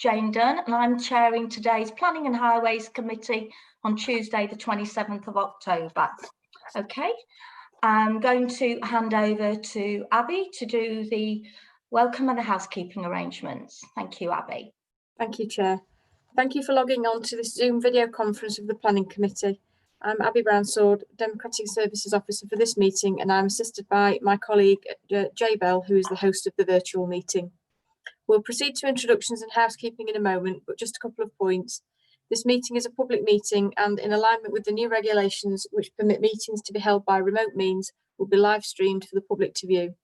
Jane Dunn, and I'm chairing today's Planning and Highways Committee on Tuesday, the 27th of October. Okay, I'm going to hand over to Abby to do the welcome and the housekeeping arrangements. Thank you, Abby. Thank you, Chair. Thank you for logging on to this Zoom video conference of the Planning Committee. I'm Abby Brownsword, Democratic Services Officer for this meeting, and I'm assisted by my colleague, Jay Bell, who is the host of the virtual meeting. We'll proceed to introductions and housekeeping in a moment, but just a couple of points. This meeting is a public meeting and in alignment with the new regulations which permit meetings to be held by remote means will be live streamed for the public to view.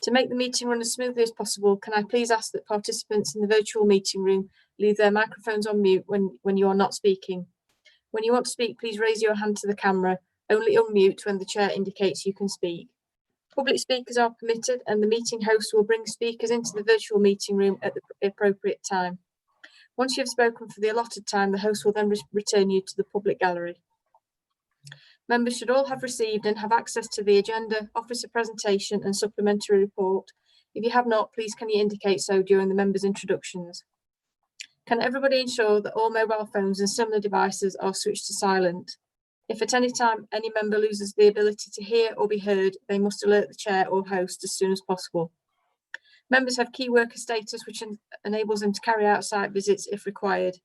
To make the meeting run as smoothly as possible, can I please ask that participants in the virtual meeting room leave their microphones on mute when you are not speaking. When you want to speak, please raise your hand to the camera. Only unmute when the chair indicates you can speak. Public speakers are permitted and the meeting host will bring speakers into the virtual meeting room at the appropriate time. Once you have spoken for the allotted time, the host will then return you to the public gallery. Members should all have received and have access to the agenda, officer presentation and supplementary report. If you have not, please can you indicate so during the members' introductions. Can everybody ensure that all mobile phones and similar devices are switched to silent? If at any time any member loses the ability to hear or be heard, they must alert the chair or host as soon as possible. Members have key worker status, which enables them to carry out site visits if required.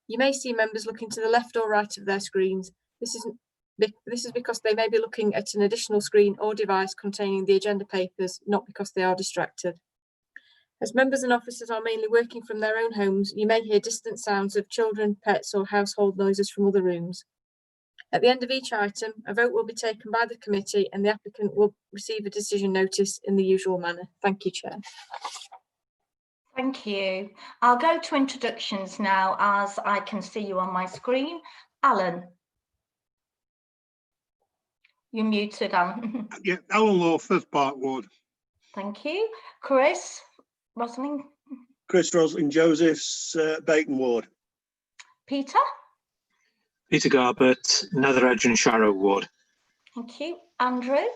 You may see members looking to the left or right of their screens. This is because they may be looking at an additional screen or device containing the agenda papers, not because they are distracted. As members and officers are mainly working from their own homes, you may hear distant sounds of children, pets or household noises from other rooms. At the end of each item, a vote will be taken by the committee and the applicant will receive a decision notice in the usual manner. Thank you, Chair. Thank you. I'll go to introductions now as I can see you on my screen. Alan. You're muted, Alan. Yeah, Alan Law, First Park Ward. Thank you. Chris Rosling. Chris Rosling Josephs, Bacon Ward. Peter. Peter Garbett, Nether Edge and Sharrow Ward. Thank you. Andrew.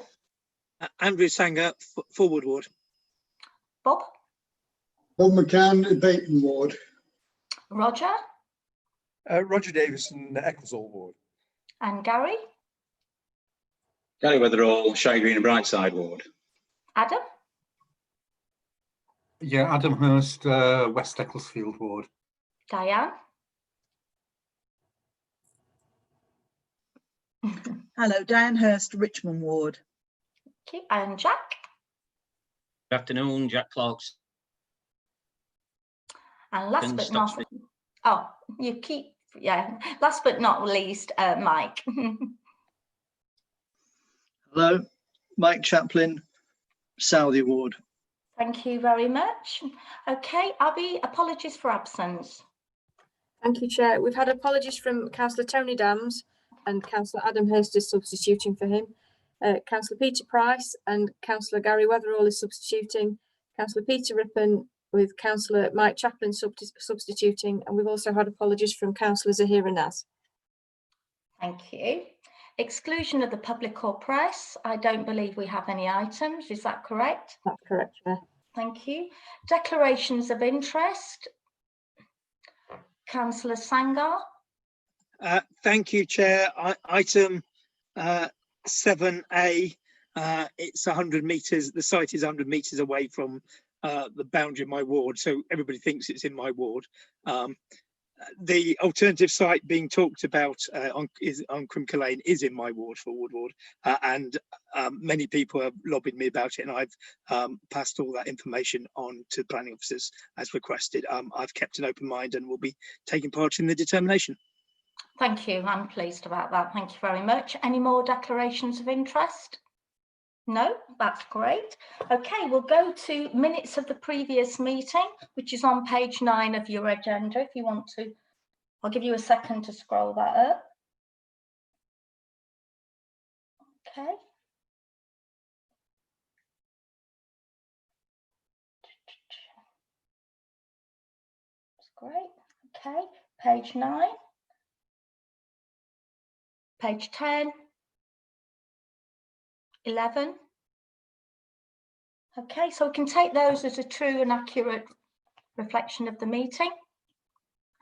Andrew Sanger, Forward Ward. Bob. Bob McCann, Bacon Ward. Roger. Roger Davison, Ecclesall Ward. And Gary. Gary Weatherall, Shy Green and Brightside Ward. Adam. Yeah, Adam Hurst, West Ecclesfield Ward. Diane. Hello, Diane Hurst, Richmond Ward. Okay, and Jack. Good afternoon, Jack Clark's. And last but not, last but not least, Mike. Hello, Mike Chaplin, Southey Ward. Thank you very much. Okay, Abby, apologies for absence. Thank you, Chair. We've had apologies from Councillor Tony Dams and Councillor Adam Hurst is substituting for him. Councillor Peter Price and Councillor Gary Weatherall is substituting. Councillor Peter Rippon with Councillor Mike Chaplin substituting. And we've also had apologies from Councillor Zahira Naz. Thank you. Exclusion of the public or press. I don't believe we have any items. Is that correct? That's correct, Chair. Thank you. Declarations of interest. Councillor Sangar. Thank you, Chair. Item 7A. It's 100 metres. The site is 100 metres away from the boundary of my ward, so everybody thinks it's in my ward. The alternative site being talked about on Crimca Lane is in my ward, Forward Ward, and many people have lobbied me about it, and I've passed all that information on to planning officers as requested. I've kept an open mind and will be taking part in the determination. Thank you. I'm pleased about that. Thank you very much. Any more declarations of interest? No, that's great. Okay, we'll go to minutes of the previous meeting, which is on page 9 of your agenda. If you want to, I'll give you a second to scroll that up. Okay. That's great. Okay, page 9. Page 10. 11. Okay, so we can take those as a true and accurate Reflection of the meeting.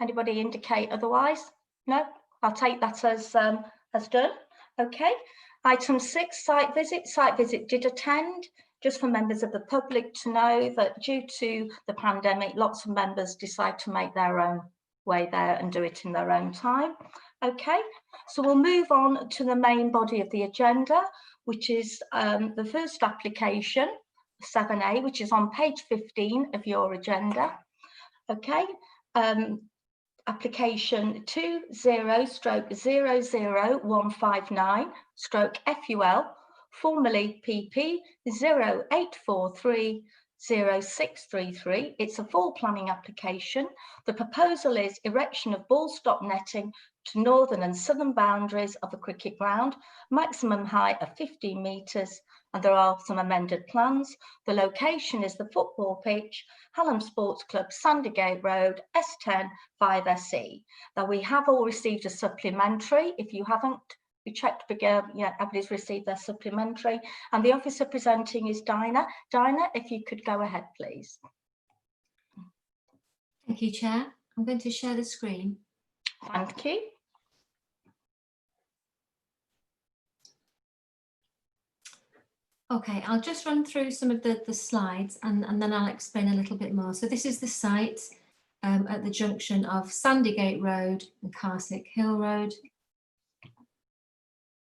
Anybody indicate otherwise? No, I'll take that as done. Okay. Item 6, site visit. Site visit did attend. Just for members of the public to know that due to the pandemic, lots of members decide to make their own way there and do it in their own time. Okay, so we'll move on to the main body of the agenda, which is the first application, 7A, which is on page 15 of your agenda. Okay, application 20/00159/FUL, formerly PP 08430633. It's a full planning application. The proposal is erection of ball stop netting to northern and southern boundaries of the cricket ground, maximum height of 15 metres, and there are some amended plans. The location is the football pitch, Hallam Sports Club, Sandygate Road, S10 5SE. Now we have all received a supplementary. If you haven't, we checked, yeah, everybody's received their supplementary. And the officer presenting is Dinah. Dinah, if you could go ahead, please. Thank you, Chair. I'm going to share the screen. Thank you. Okay, I'll just run through some of the slides and then I'll explain a little bit more. So this is the site at the junction of Sandygate Road and Carsick Hill Road.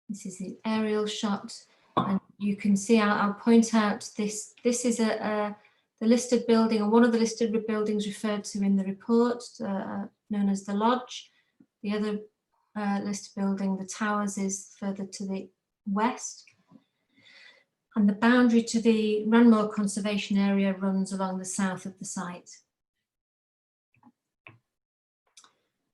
This is the aerial shot, and you can see, I'll point out this is the listed building, or one of the listed buildings referred to in the report, known as the Lodge. The other listed building, the Towers, is further to the west. And the boundary to the Ranmore Conservation Area runs along the south of the site.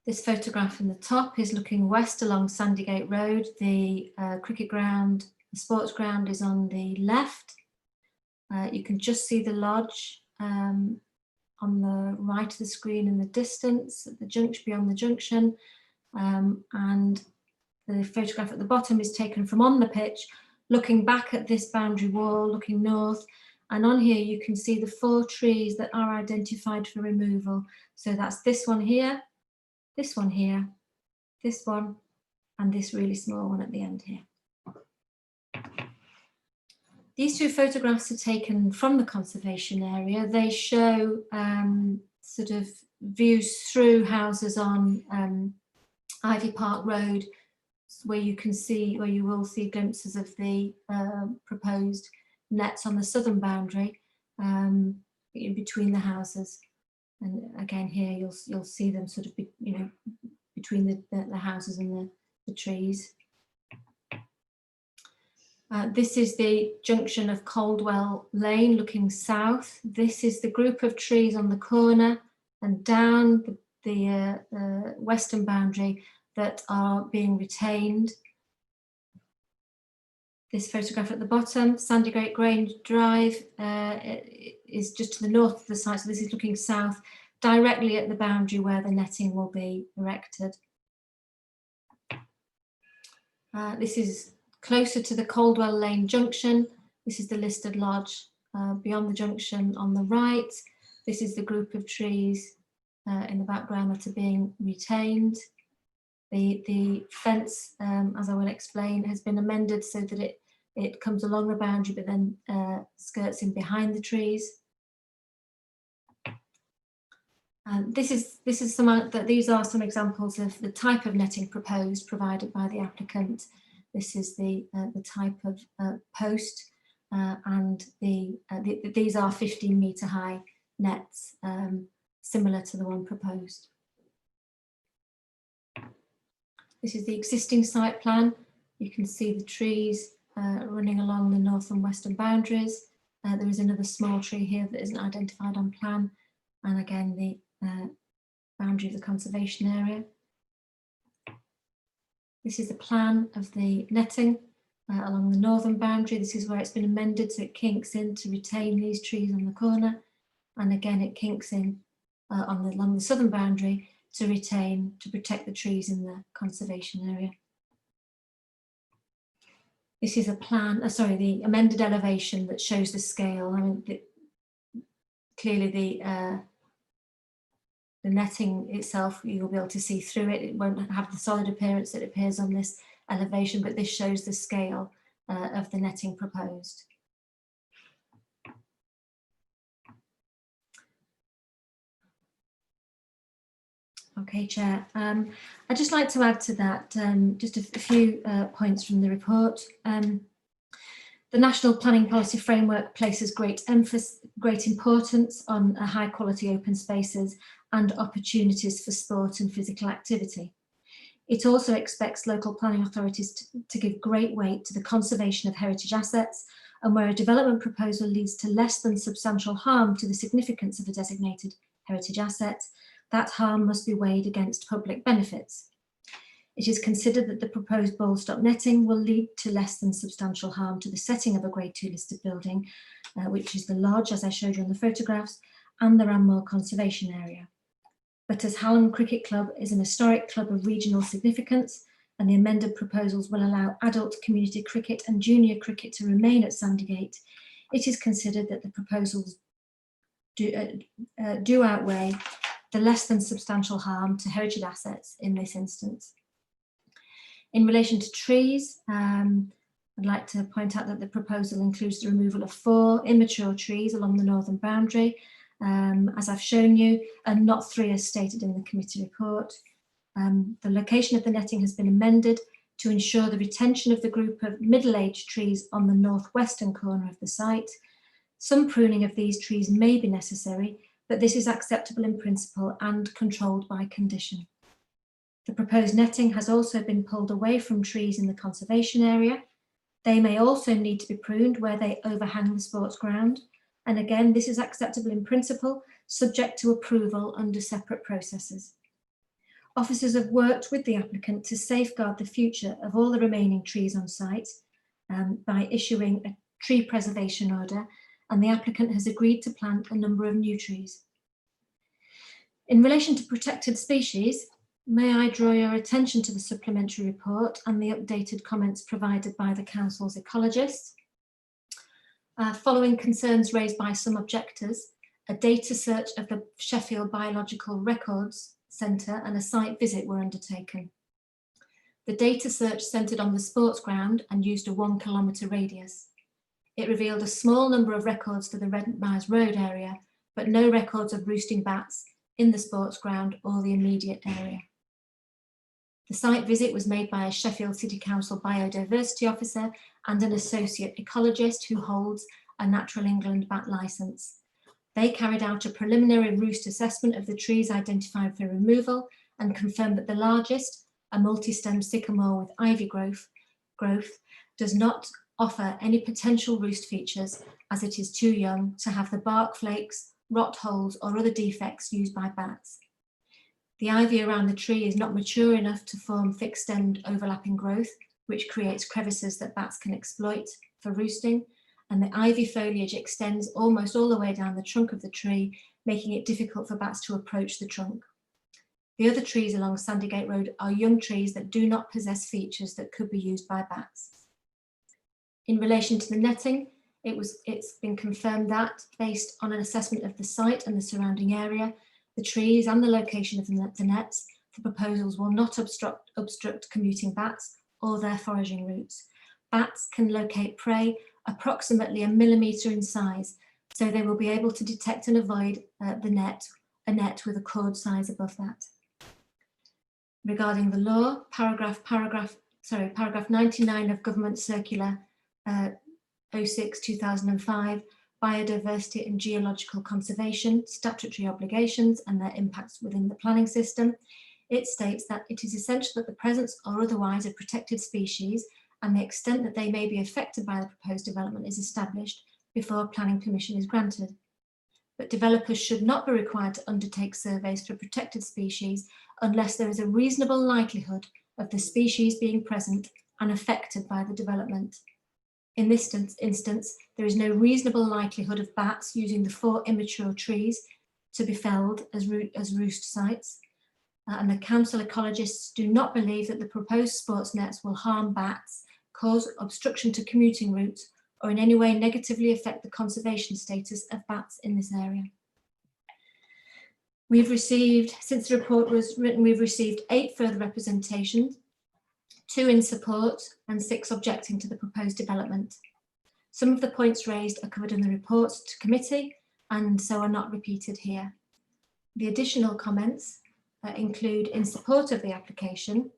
This photograph in the top is looking west along Sandygate Road. The cricket ground, the sports ground, is on the left. You can just see the lodge on the right of the screen in the distance, at the junction, beyond the junction. And the photograph at the bottom is taken from on the pitch, looking back at this boundary wall, looking north. And on here you can see the 4 trees that are identified for removal. So that's this one here, this one here, this one, and this really small one at the end here. These 2 photographs are taken from the conservation area. They show sort of views through houses on Ivy Park Road, where you will see glimpses of the proposed nets on the southern boundary in between the houses. And again here you'll see them sort of between the houses and the trees. This is the junction of Caldwell Lane looking south. This is the group of trees on the corner and down the western boundary that are being retained. This photograph at the bottom, Sandygate Grange Drive, is just to the north of the site. So this is looking south, directly at the boundary where the netting will be erected. This is closer to the Caldwell Lane junction. This is the listed lodge beyond the junction on the right. This is the group of trees in the background that are being retained. The fence, as I will explain, has been amended so that it comes along the boundary but then skirts in behind the trees. These are some examples of the type of netting proposed, provided by the applicant. This is the type of post, and these are 15-metre high nets, similar to the one proposed. This is the existing site plan. You can see the trees running along the north and western boundaries. There is another small tree here that isn't identified on plan, and again the boundary of the conservation area. This is the plan of the netting along the northern boundary. This is where it's been amended so it kinks in to retain these trees on the corner, and again it kinks in along the southern boundary to protect the trees in the conservation area. This is a plan, the amended elevation that shows the scale. I mean, clearly the netting itself, you'll be able to see through it. It won't have the solid appearance that appears on this elevation, but this shows the scale of the netting proposed. Okay, Chair. I'd just like to add to that just a few points from the report. The National Planning Policy Framework places great importance on high quality open spaces and opportunities for sport and physical activity. It also expects local planning authorities to give great weight to the conservation of heritage assets, and where a development proposal leads to less than substantial harm to the significance of a designated heritage asset, that harm must be weighed against public benefits. It is considered that the proposed bowl stop netting will lead to less than substantial harm to the setting of a Grade 2 listed building, which is the lodge, as I showed you on the photographs, and the Ranmore Conservation Area. But as Hallam Cricket Club is an historic club of regional significance, and the amended proposals will allow adult community cricket and junior cricket to remain at Sandygate, it is considered that the proposals do outweigh the less than substantial harm to heritage assets in this instance. In relation to trees, I'd like to point out that the proposal includes the removal of 4 immature trees along the northern boundary, as I've shown you, and not 3 as stated in the committee report. The location of the netting has been amended to ensure the retention of the group of middle-aged trees on the northwestern corner of the site. Some pruning of these trees may be necessary, but this is acceptable in principle and controlled by condition. The proposed netting has also been pulled away from trees in the conservation area. They may also need to be pruned where they overhang the sports ground. And again, this is acceptable in principle, subject to approval under separate processes. Officers have worked with the applicant to safeguard the future of all the remaining trees on site by issuing a tree preservation order, and the applicant has agreed to plant a number of new trees. In relation to protected species, may I draw your attention to the supplementary report and the updated comments provided by the Council's ecologists. Following concerns raised by some objectors, a data search of the Sheffield Biological Records Centre and a site visit were undertaken. The data search centred on the sports ground and used a 1 kilometre radius. It revealed a small number of records for the Redmires Road area, but no records of roosting bats in the sports ground or the immediate area. The site visit was made by a Sheffield City Council biodiversity officer and an associate ecologist who holds a Natural England bat licence. They carried out a preliminary roost assessment of the trees identified for removal and confirmed that the largest, a multi-stem sycamore with ivy growth, does not offer any potential roost features as it is too young to have the bark flakes, rot holes or other defects used by bats. The ivy around the tree is not mature enough to form thick-stemmed overlapping growth, which creates crevices that bats can exploit for roosting, and the ivy foliage extends almost all the way down the trunk of the tree, making it difficult for bats to approach the trunk. The other trees along Sandygate Road are young trees that do not possess features that could be used by bats. In relation to the netting, it's been confirmed that, based on an assessment of the site and the surrounding area, the trees and the location of the nets, the proposals will not obstruct commuting bats or their foraging routes. Bats can locate prey approximately 1 millimetre in size, so they will be able to detect and avoid a net with a cord size above that. Regarding the law, paragraph 99 of Government Circular 06/2005, Biodiversity and Geological Conservation, Statutory Obligations and their impacts within the planning system, it states that it is essential that the presence or otherwise of protected species and the extent that they may be affected by the proposed development is established before planning permission is granted. But developers should not be required to undertake surveys for protected species unless there is a reasonable likelihood of the species being present and affected by the development. In this instance, there is no reasonable likelihood of bats using the 4 immature trees to be felled as roost sites. And the council ecologists do not believe that the proposed sports nets will harm bats, cause obstruction to commuting routes, or in any way negatively affect the conservation status of bats in this area. Since the report was written, we've received 8 further representations, 2 in support and 6 objecting to the proposed development. Some of the points raised are covered in the reports to committee and so are not repeated here. The additional comments include in support of the application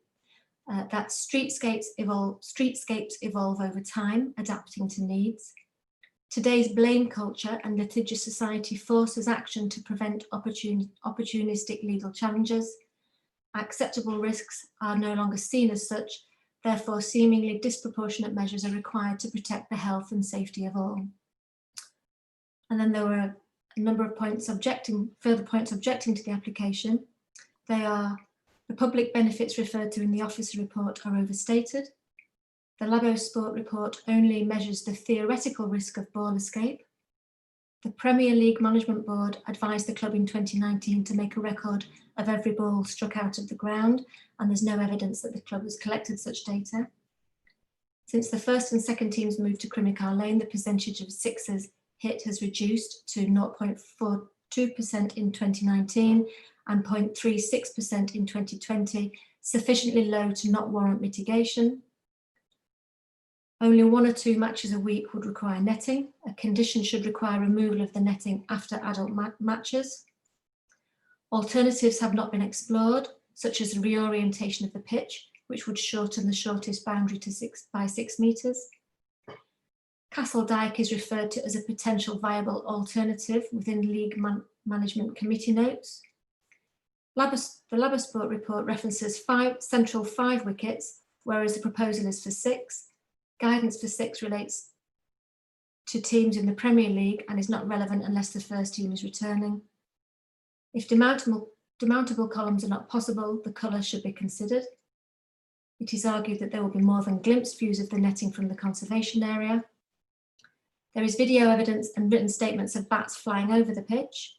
that streetscapes evolve over time, adapting to needs. Today's blame culture and litigious society forces action to prevent opportunistic legal challenges. Acceptable risks are no longer seen as such, therefore seemingly disproportionate measures are required to protect the health and safety of all. And then there were a number of further points objecting to the application. They are: the public benefits referred to in the officer report are overstated. The Labo Sport report only measures the theoretical risk of ball escape. The Premier League Management Board advised the club in 2019 to make a record of every ball struck out of the ground, and there's no evidence that the club has collected such data. Since the first and second teams moved to Crimicar Lane, the percentage of sixes hit has reduced to 0.42% in 2019 and 0.36% in 2020, sufficiently low to not warrant mitigation. Only 1 or 2 matches a week would require netting. A condition should require removal of the netting after adult matches. Alternatives have not been explored, such as the reorientation of the pitch, which would shorten the shortest boundary to 6 metres. Castle Dyke is referred to as a potential viable alternative within League Management Committee notes. The Labosport report references 5 central 5 wickets, whereas the proposal is for 6. Guidance for 6 relates to teams in the Premier League and is not relevant unless the first team is returning. If demountable columns are not possible, the colour should be considered. It is argued that there will be more than glimpsed views of the netting from the conservation area. There is video evidence and written statements of bats flying over the pitch.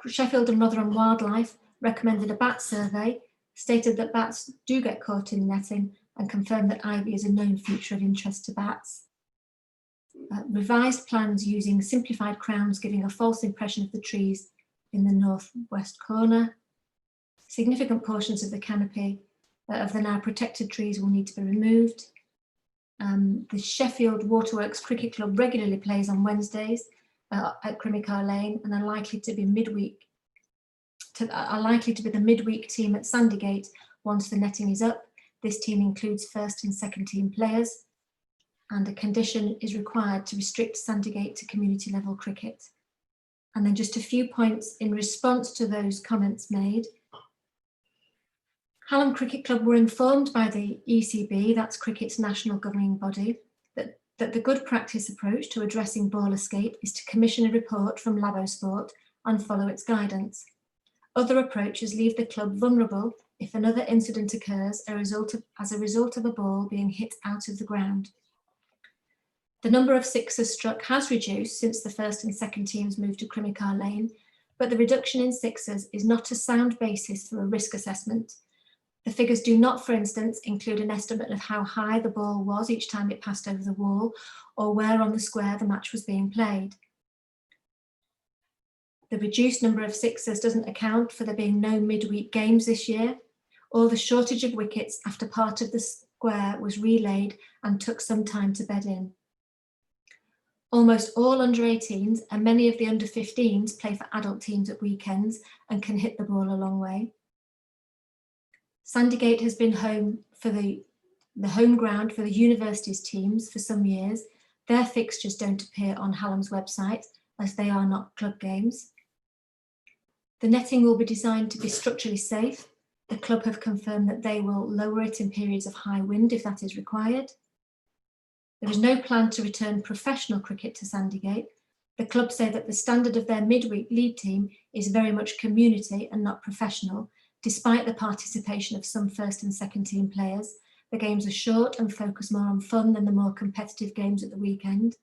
Sheffield and Rotherham Wildlife recommended a bat survey, stated that bats do get caught in netting, and confirmed that ivy is a known feature of interest to bats. Revised plans using simplified crowns giving a false impression of the trees in the northwest corner. Significant portions of the canopy of the now protected trees will need to be removed. The Sheffield Waterworks Cricket Club regularly plays on Wednesdays at Crimicar Lane and are likely to be the midweek team at Sandygate once the netting is up. This team includes first and second team players, and a condition is required to restrict Sandygate to community level cricket. And then just a few points in response to those comments made. Hallam Cricket Club were informed by the ECB, that's cricket's national governing body, that the good practice approach to addressing ball escape is to commission a report from Labosport and follow its guidance. Other approaches leave the club vulnerable if another incident occurs as a result of a ball being hit out of the ground. The number of sixes struck has reduced since the first and second teams moved to Crimicar Lane, but the reduction in sixes is not a sound basis for a risk assessment. The figures do not, for instance, include an estimate of how high the ball was each time it passed over the wall or where on the square the match was being played. The reduced number of sixes doesn't account for there being no midweek games this year, or the shortage of wickets after part of the square was relayed and took some time to bed in. Almost all under-18s and many of the under-15s play for adult teams at weekends and can hit the ball a long way. Sandygate has been home for the home ground for the university's teams for some years. Their fixtures don't appear on Hallam's website as they are not club games. The netting will be designed to be structurally safe. The club have confirmed that they will lower it in periods of high wind if that is required. There is no plan to return professional cricket to Sandygate. The club say that the standard of their midweek league team is very much community and not professional, despite the participation of some first and second team players. The games are short and focus more on fun than the more competitive games at the weekend.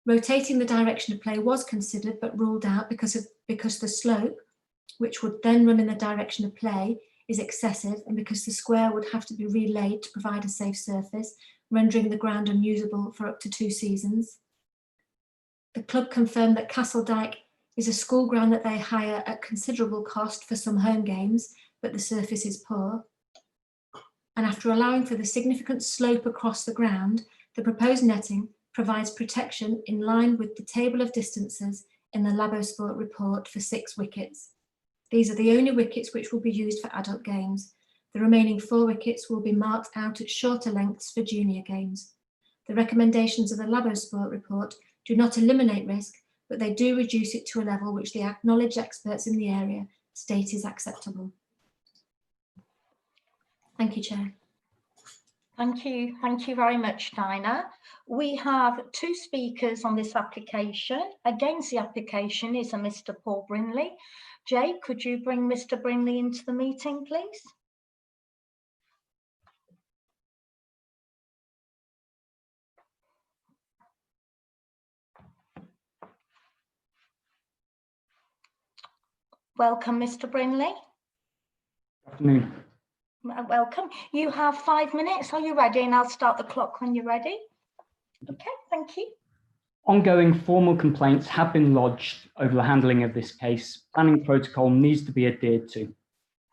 Rotating the direction of play was considered but ruled out because the slope, which would then run in the direction of play, is excessive, and because the square would have to be relaid to provide a safe surface, rendering the ground unusable for up to 2 seasons. The club confirmed that Castledyke is a school ground that they hire at considerable cost for some home games, but the surface is poor. And after allowing for the significant slope across the ground, the proposed netting provides protection in line with the table of distances in the Labosport report for 6 wickets. These are the only wickets which will be used for adult games. The remaining 4 wickets will be marked out at shorter lengths for junior games. The recommendations of the Labosport report do not eliminate risk, but they do reduce it to a level which the acknowledged experts in the area state is acceptable. Thank you, Chair. Thank you very much, Dinah. We have 2 speakers on this application. Against the application is a Mr. Paul Brinley. Jay, could you bring Mr. Brinley into the meeting, please? Welcome, Mr. Brinley. Good afternoon. Welcome. You have 5 minutes. Are you ready? And I'll start the clock when you're ready. Okay, thank you. Ongoing formal complaints have been lodged over the handling of this case. Planning protocol needs to be adhered to.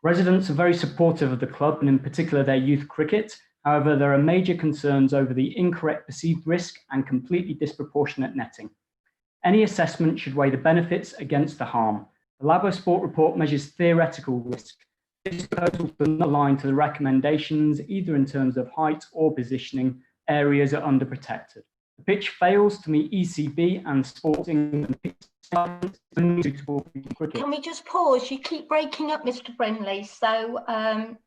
Residents are very supportive of the club and in particular their youth cricket. However, there are major concerns over the incorrect perceived risk and completely disproportionate netting. Any assessment should weigh the benefits against the harm. The Labosport report measures theoretical risk. This proposal does not align to the recommendations, either in terms of height or positioning. Areas are underprotected. The pitch fails to meet ECB and Sports England pitch standards. Only suitable for cricket. Can we just pause? You keep breaking up, Mr. Brinley. So I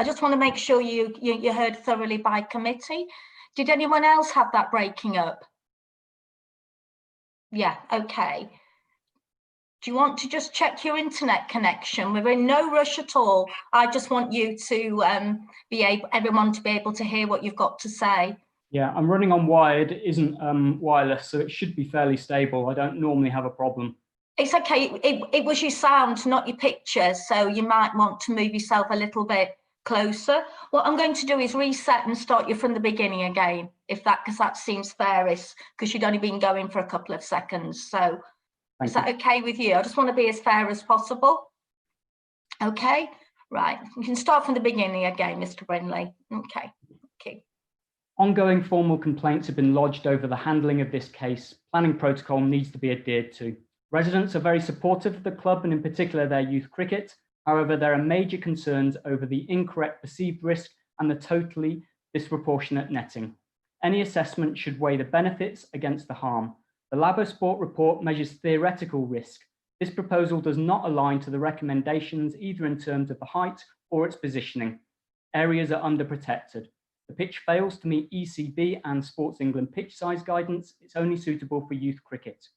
just want to make sure you heard thoroughly by committee. Did anyone else have that breaking up? Yeah, okay. Do you want to just check your internet connection? We're in no rush at all. I just want you to everyone to be able to hear what you've got to say. Yeah, I'm running on wired. It isn't wireless, so it should be fairly stable. I don't normally have a problem. It's okay. It was your sound, not your picture. So you might want to move yourself a little bit closer. What I'm going to do is reset and start you from the beginning again, because that seems fairest, because you'd only been going for a couple of seconds. So is that okay with you? I just want to be as fair as possible. Okay, right. You can start from the beginning again, Mr. Brinley. Okay, thank you. Ongoing formal complaints have been lodged over the handling of this case. Planning protocol needs to be adhered to. Residents are very supportive of the club and in particular their youth cricket. However, there are major concerns over the incorrect perceived risk and the totally disproportionate netting. Any assessment should weigh the benefits against the harm. The Labosport report measures theoretical risk. This proposal does not align to the recommendations either in terms of the height or its positioning. Areas are underprotected. The pitch fails to meet ECB and Sports England pitch size guidance. It's only suitable for youth cricket.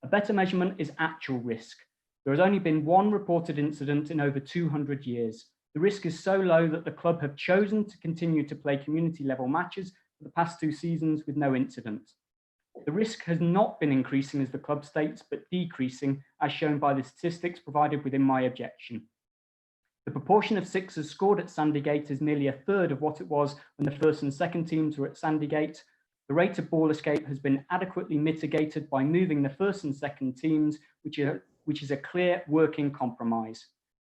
A better measurement is actual risk. There has only been 1 reported incident in over 200 years. The risk is so low that the club have chosen to continue to play community level matches for the past 2 seasons with no incident. The risk has not been increasing as the club states, but decreasing as shown by the statistics provided within my objection. The proportion of sixes scored at Sandygate is nearly 1/3 of what it was when the first and second teams were at Sandygate. The rate of ball escape has been adequately mitigated by moving the first and second teams, which is a clear working compromise.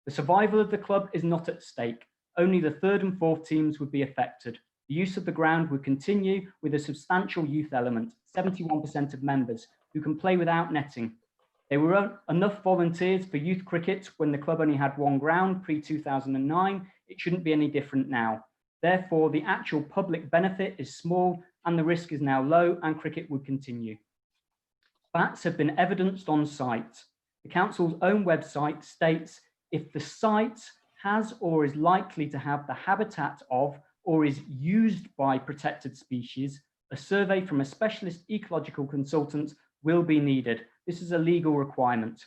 The survival of the club is not at stake. Only the third and fourth teams would be affected. The use of the ground would continue with a substantial youth element, 71% of members, who can play without netting. There were enough volunteers for youth cricket when the club only had 1 ground pre-2009. It shouldn't be any different now. Therefore, the actual public benefit is small and the risk is now low and cricket would continue. Facts have been evidenced on site. The council's own website states if the site has or is likely to have the habitat of or is used by protected species, a survey from a specialist ecological consultant will be needed. This is a legal requirement.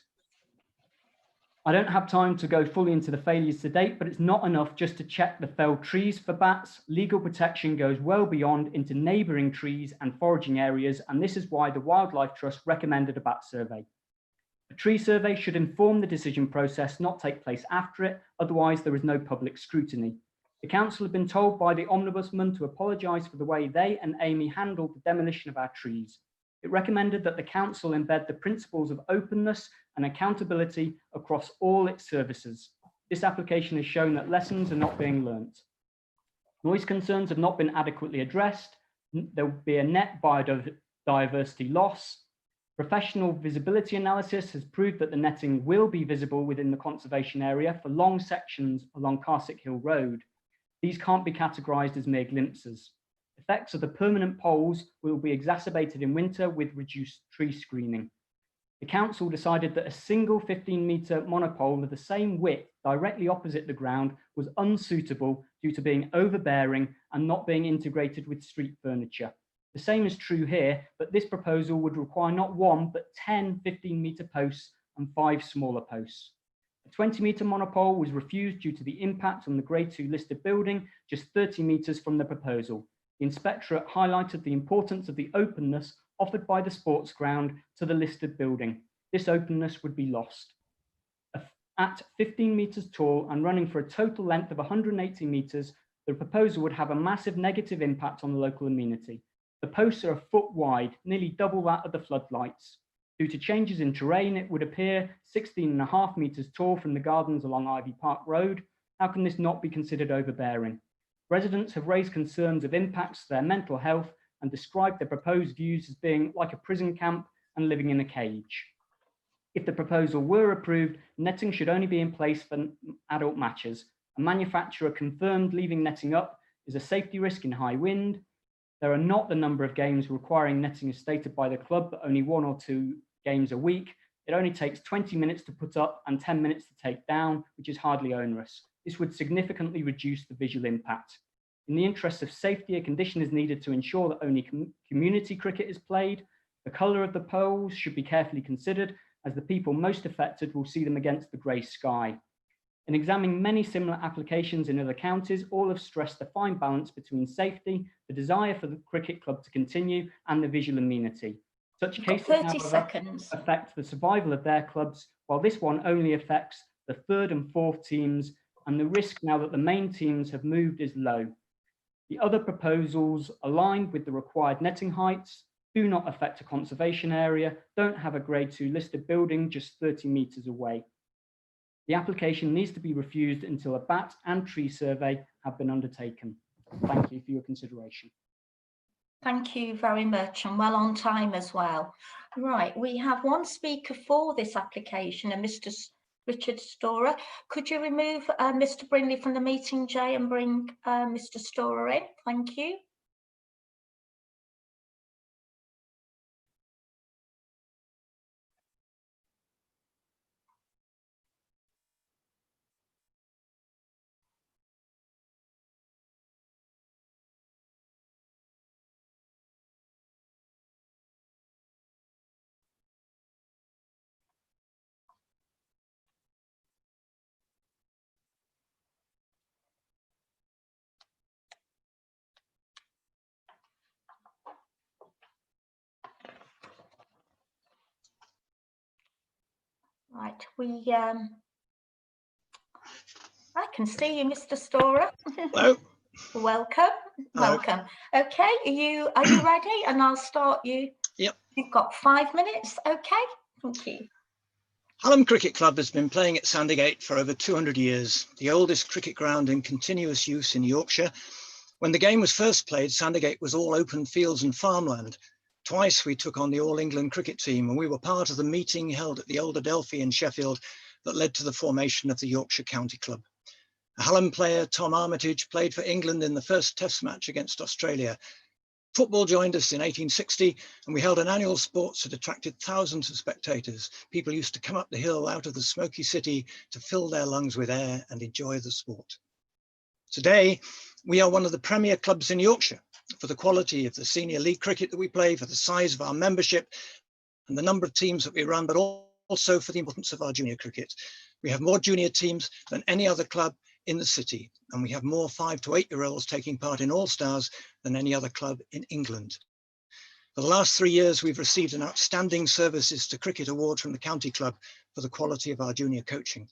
I don't have time to go fully into the failures to date, but it's not enough just to check the felled trees for bats. Legal protection goes well beyond into neighbouring trees and foraging areas, and this is why the Wildlife Trust recommended a bat survey. A tree survey should inform the decision process, not take place after it, otherwise there is no public scrutiny. The council have been told by the Ombudsman to apologise for the way they and Amy handled the demolition of our trees. It recommended that the council embed the principles of openness and accountability across all its services. This application has shown that lessons are not being learnt. Noise concerns have not been adequately addressed. There will be a net biodiversity loss. Professional visibility analysis has proved that the netting will be visible within the conservation area for long sections along Carsick Hill Road. These can't be categorised as mere glimpses. Effects of the permanent poles will be exacerbated in winter with reduced tree screening. The council decided that a single 15-metre monopole of the same width directly opposite the ground was unsuitable due to being overbearing and not being integrated with street furniture. The same is true here, but this proposal would require not one, but 10 15-metre posts and 5 smaller posts. A 20-metre monopole was refused due to the impact on the Grade 2 listed building, just 30 metres from the proposal. The inspectorate highlighted the importance of the openness offered by the sports ground to the listed building. This openness would be lost. At 15 metres tall and running for a total length of 180 metres, the proposal would have a massive negative impact on the local amenity. The posts are a foot wide, nearly double that of the floodlights. Due to changes in terrain, it would appear 16.5 metres tall from the gardens along Ivy Park Road. How can this not be considered overbearing? Residents have raised concerns of impacts to their mental health and described the proposed views as being like a prison camp and living in a cage. If the proposal were approved, netting should only be in place for adult matches. A manufacturer confirmed leaving netting up is a safety risk in high wind. There are not the number of games requiring netting as stated by the club, but only 1 or 2 games a week. It only takes 20 minutes to put up and 10 minutes to take down, which is hardly onerous. This would significantly reduce the visual impact. In the interest of safety, a condition is needed to ensure that only community cricket is played. The colour of the poles should be carefully considered, as the people most affected will see them against the grey sky. In examining many similar applications in other counties, all have stressed the fine balance between safety, the desire for the cricket club to continue, and the visual amenity. Such cases, 30 however, seconds. affect the survival of their clubs, while this one only affects the 3rd and 4th teams, and the risk now that the main teams have moved is low. The other proposals aligned with the required netting heights, do not affect a conservation area, don't have a Grade 2 listed building just 30 metres away. The application needs to be refused until a bat and tree survey have been undertaken. Thank you for your consideration. Thank you very much, and well on time as well. Right, we have one speaker for this application, and Mr. Richard Storer. Could you remove Mr. Brindley from the meeting, Jay, and bring Mr. Storer in? Thank you. Right, I can see you, Mr. Storer. Hello. Welcome. Hello. Welcome. Okay, are you ready? And I'll start you. Yep. You've got 5 minutes. Okay, thank you. Hallam Cricket Club has been playing at Sandygate for over 200 years, the oldest cricket ground in continuous use in Yorkshire. When the game was first played, Sandygate was all open fields and farmland. Twice we took on the All England cricket team, and we were part of the meeting held at the old Adelphi in Sheffield that led to the formation of the Yorkshire County Club. A Hallam player, Tom Armitage, played for England in the first Test match against Australia. Football joined us in 1860, and we held an annual sports that attracted thousands of spectators. People used to come up the hill out of the smoky city to fill their lungs with air and enjoy the sport. Today, we are one of the premier clubs in Yorkshire for the quality of the senior league cricket that we play, for the size of our membership and the number of teams that we run, but also for the importance of our junior cricket. We have more junior teams than any other club in the city, and we have more 5 to 8-year-olds taking part in All-Stars than any other club in England. For the last 3 years, we've received an Outstanding Services to Cricket Award from the County Club for the quality of our junior coaching.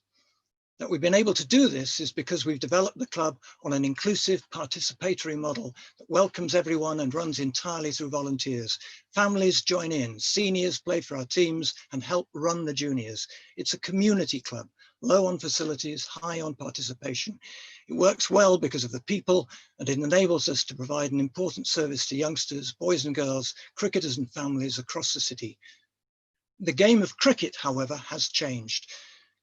That we've been able to do this is because we've developed the club on an inclusive participatory model that welcomes everyone and runs entirely through volunteers. Families join in, seniors play for our teams and help run the juniors. It's a community club, low on facilities, high on participation. It works well because of the people, and it enables us to provide an important service to youngsters, boys and girls, cricketers and families across the city. The game of cricket, however, has changed.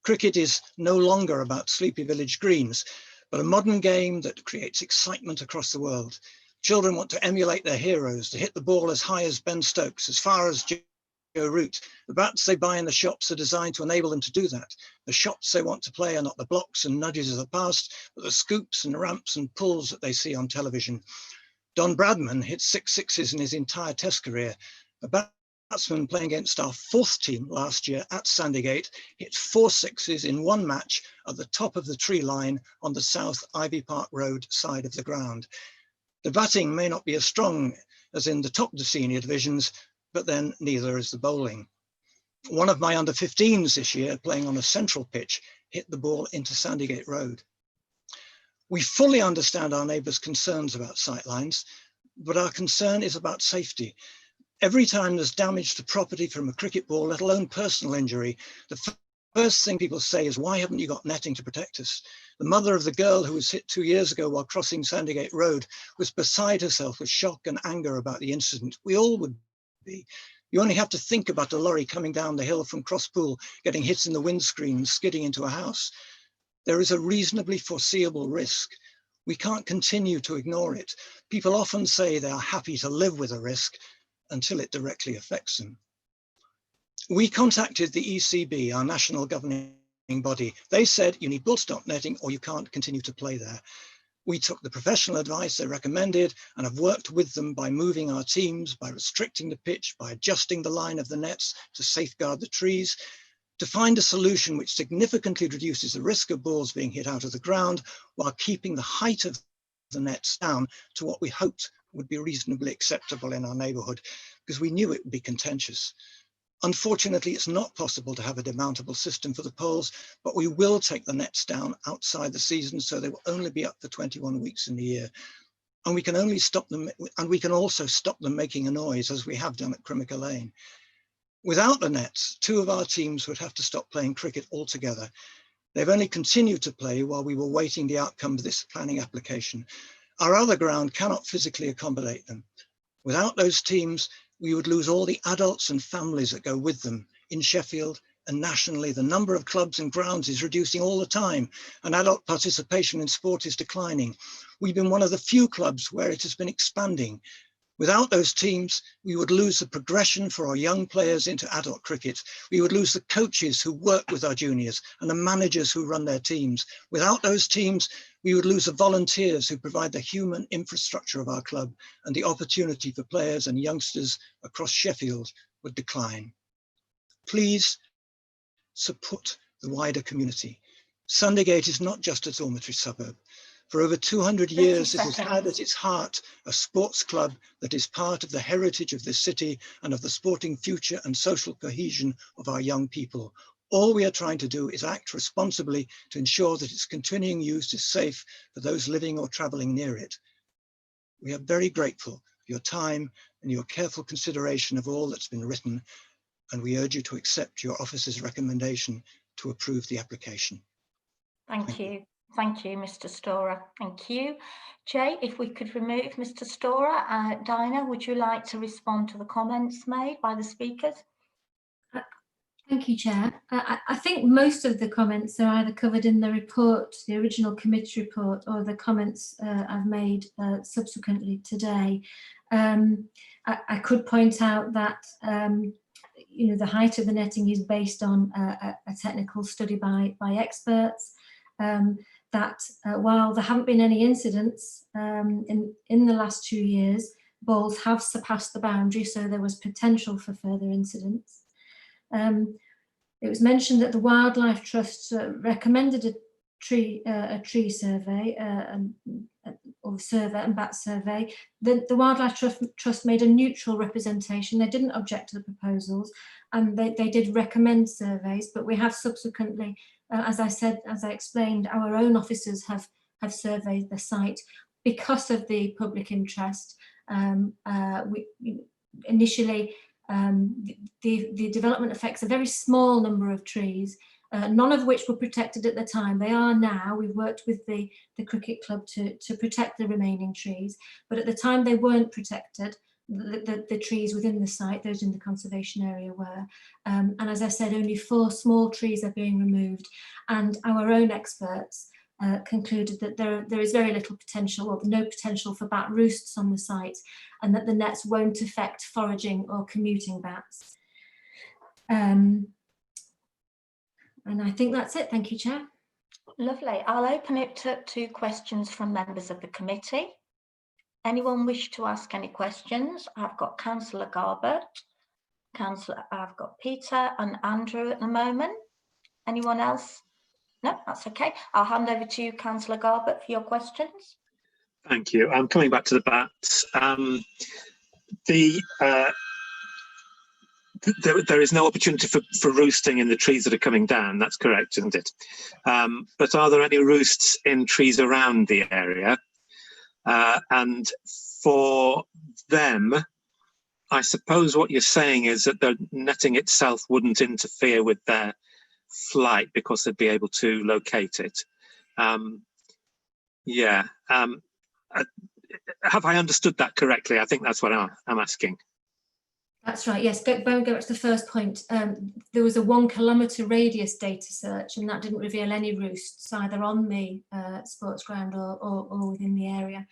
Cricket is no longer about sleepy village greens, but a modern game that creates excitement across the world. Children want to emulate their heroes, to hit the ball as high as Ben Stokes, as far as Joe Root. The bats they buy in the shops are designed to enable them to do that. The shots they want to play are not the blocks and nudges of the past, but the scoops and ramps and pulls that they see on television. Don Bradman hit 6 sixes in his entire Test career. A batsman playing against our 4th team last year at Sandygate hit 4 sixes in one match at the top of the tree line on the South Ivy Park Road side of the ground. The batting may not be as strong as in the top of the senior divisions, but then neither is the bowling. One of my under-15s this year, playing on a central pitch, hit the ball into Sandygate Road. We fully understand our neighbours' concerns about sightlines, but our concern is about safety. Every time there's damage to property from a cricket ball, let alone personal injury, the first thing people say is, why haven't you got netting to protect us? The mother of the girl who was hit 2 years ago while crossing Sandygate Road was beside herself with shock and anger about the incident. We all would be. You only have to think about a lorry coming down the hill from Crosspool, getting hit in the windscreen and skidding into a house. There is a reasonably foreseeable risk. We can't continue to ignore it. People often say they are happy to live with a risk until it directly affects them. We contacted the ECB, our national governing body. They said you need bull stop netting or you can't continue to play there. We took the professional advice they recommended and have worked with them by moving our teams, by restricting the pitch, by adjusting the line of the nets to safeguard the trees, to find a solution which significantly reduces the risk of balls being hit out of the ground while keeping the height of the nets down to what we hoped would be reasonably acceptable in our neighbourhood, because we knew it would be contentious. Unfortunately, it's not possible to have a demountable system for the poles, but we will take the nets down outside the season, so they will only be up for 21 weeks in the year. And we can only stop them, and we can also stop them making a noise, as we have done at Crimica Lane. Without the nets, 2 of our teams would have to stop playing cricket altogether. They've only continued to play while we were waiting the outcome of this planning application. Our other ground cannot physically accommodate them. Without those teams, we would lose all the adults and families that go with them. In Sheffield and nationally, the number of clubs and grounds is reducing all the time, and adult participation in sport is declining. We've been one of the few clubs where it has been expanding. Without those teams, we would lose the progression for our young players into adult cricket. We would lose the coaches who work with our juniors and the managers who run their teams. Without those teams, we would lose the volunteers who provide the human infrastructure of our club, and the opportunity for players and youngsters across Sheffield would decline. Please support the wider community. Sandygate is not just a dormitory suburb. For over 200 years, it has had at its heart a sports club that is part of the heritage of this city and of the sporting future and social cohesion of our young people. All we are trying to do is act responsibly to ensure that its continuing use is safe for those living or travelling near it. We are very grateful for your time and your careful consideration of all that's been written, and we urge you to accept your office's recommendation to approve the application. Thank you. Thank you, Mr. Storer. Thank you. Jay, if we could remove Mr. Storer. Dinah, would you like to respond to the comments made by the speakers? Thank you, Chair. I think most of the comments are either covered in the report, the original committee report, or the comments I've made subsequently today. I could point out that you know, the height of the netting is based on a technical study by experts. That while there haven't been any incidents in the last 2 years, balls have surpassed the boundary, so there was potential for further incidents. It was mentioned that the Wildlife Trust recommended a tree survey or survey and bat survey. The Wildlife Trust made a neutral representation. They didn't object to the proposals, and they did recommend surveys, but we have subsequently as I explained, our own officers have surveyed the site because of the public interest. Initially, the development affects a very small number of trees, none of which were protected at the time. They are now. We've worked with the cricket club to protect the remaining trees, but at the time they weren't protected. The trees within the site, those in the conservation area were. And as I said, only 4 small trees are being removed, and our own experts concluded that there is very little potential, or no potential, for bat roosts on the site, and that the nets won't affect foraging or commuting bats. And I think that's it. Thank you, Chair. Lovely. I'll open it to questions from members of the committee. Anyone wish to ask any questions? I've got Councillor Garbutt, I've got Peter and Andrew at the moment. Anyone else? No, that's okay. I'll hand over to you, Councillor Garbutt, for your questions. Thank you. I'm coming back to the bats. There is no opportunity for roosting in the trees that are coming down. That's correct, isn't it? But are there any roosts in trees around the area? And for them, I suppose what you're saying is that the netting itself wouldn't interfere with their flight because they'd be able to locate it. Have I understood that correctly? I think that's what I'm asking. That's right, yes. Go back to the first point. There was a 1 kilometre radius data search, and that didn't reveal any roosts either on the sports ground or within the area.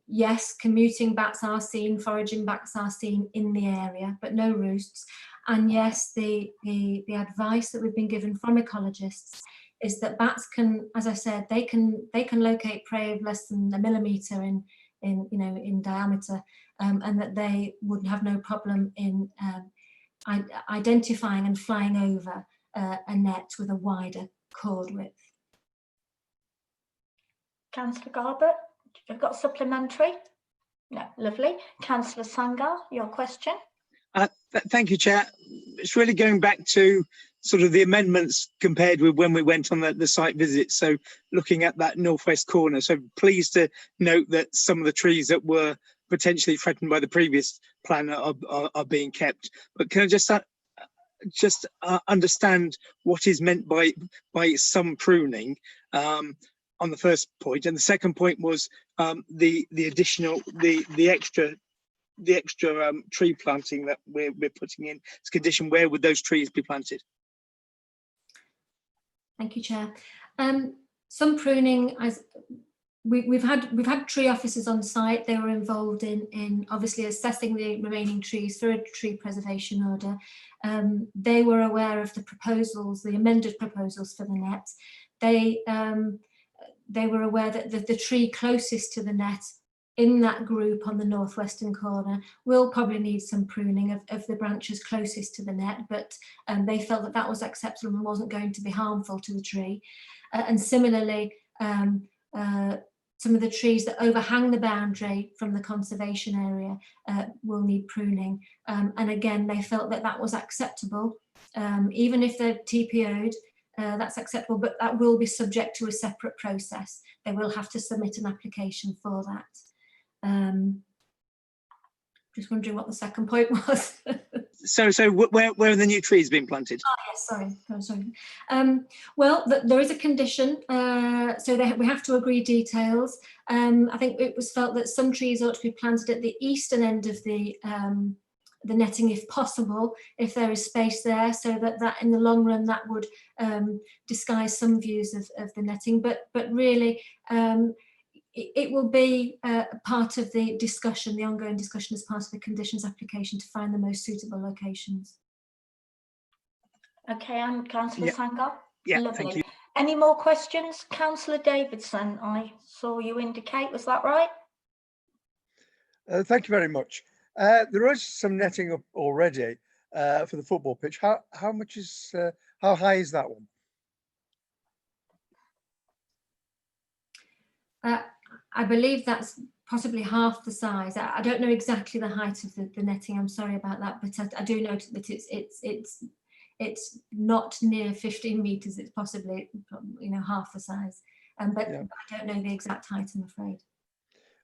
Yes, commuting bats are seen, foraging bats are seen in the area, but no roosts. And yes, the advice that we've been given from ecologists is that bats can, as I said, they can locate prey of less than a millimetre in diameter, and that they would have no problem in identifying and flying over a net with a wider cord width. Councillor Garbutt, you've got supplementary? No, lovely. Councillor Sangar, your question? Thank you, Chair. It's really going back to sort of the amendments compared with when we went on the site visit. So looking at that northwest corner. So pleased to note that some of the trees that were potentially threatened by the previous plan are being kept. But can I just understand what is meant by some pruning on the first point? And the second point was the extra tree planting that we're putting in this condition. Where would those trees be planted? Thank you, Chair. Some pruning, as we've had tree officers on site. They were involved in obviously assessing the remaining trees through a tree preservation order. They were aware of the proposals, the amended proposals for the net. They were aware that the tree closest to the net in that group on the northwestern corner will probably need some pruning of the branches closest to the net, but they felt that that was acceptable and wasn't going to be harmful to the tree. And similarly, some of the trees that overhang the boundary from the conservation area will need pruning. And again, they felt that that was acceptable. Even if they're TPO'd, that's acceptable, but that will be subject to a separate process. They will have to submit an application for that. Just wondering what the second point was. So where are the new trees being planted? Oh, yes, sorry. Oh, sorry. Well, there is a condition, so we have to agree details. I think it was felt that some trees ought to be planted at the eastern end of the netting, if possible, if there is space there, so that in the long run that would disguise some views of the netting. But really, it will be part of the discussion, the ongoing discussion as part of the conditions application to find the most suitable locations. Okay, and Councillor Sangar? Yeah, lovely. thank you. Any more questions? Councillor Davidson, I saw you indicate, was that right? Thank you very much. There is some netting up already for the football pitch. How much is how high is that one? I believe that's possibly half the size. I don't know exactly the height of the netting. I'm sorry about that, but I do know that it's not near 15 metres. It's possibly, you know, half the size. But Yeah. I don't know the exact height, I'm afraid.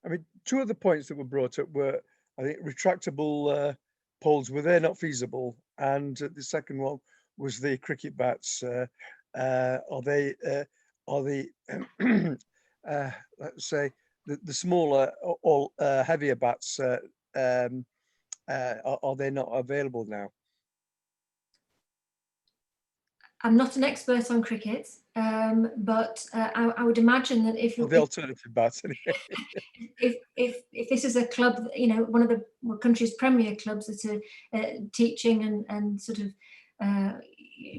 I mean, two of the points that were brought up were, I think, retractable poles, were they not feasible? And the second one was the cricket bats. Are they, let's say, the smaller or heavier bats, are they not available now? I'm not an expert on cricket, but I would imagine that if you The alternative bats, anyway. if this is a club, you know, one of the country's premier clubs that are teaching and sort of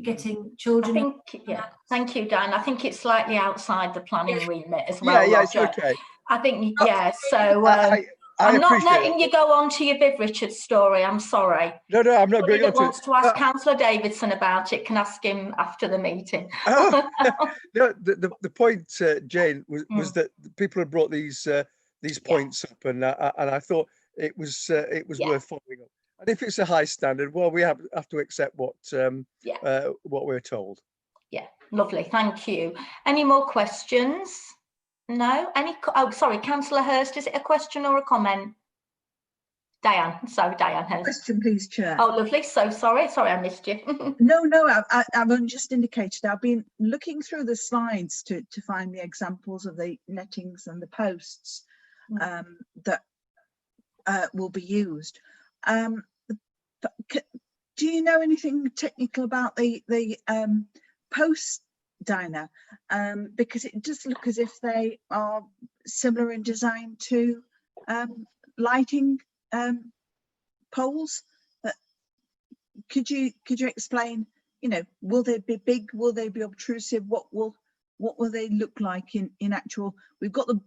getting children. I think, yeah, thank you, Dan. I think it's slightly outside the planning remit as Yeah, well, yeah, it's Roger. okay. I think, yeah, so I I'm not appreciate letting you go on to your Viv Richards story, I'm sorry. No, I'm not Anybody going on that to wants to ask Councillor Davidson about it can ask him after the meeting. Oh, no, the point, Jane, was that people had brought these points up, and I thought it was worth following up. And if it's a high standard, well, we have to accept what we're told. Yeah, lovely, thank you. Any more questions? No? Oh, sorry, Councillor Hurst, is it a question or a comment? Diane, sorry, Diane Hurst. Question, please, Chair. Oh, lovely, so sorry I missed you. No, I've only just indicated I've been looking through the slides to find the examples of the nettings and the posts that will be used. Do you know anything technical about the post, Dinah? Because it does look as if they are similar in design to lighting poles. Could you explain, you know, will they be big, will they be obtrusive, what will they look like in actual? We've got the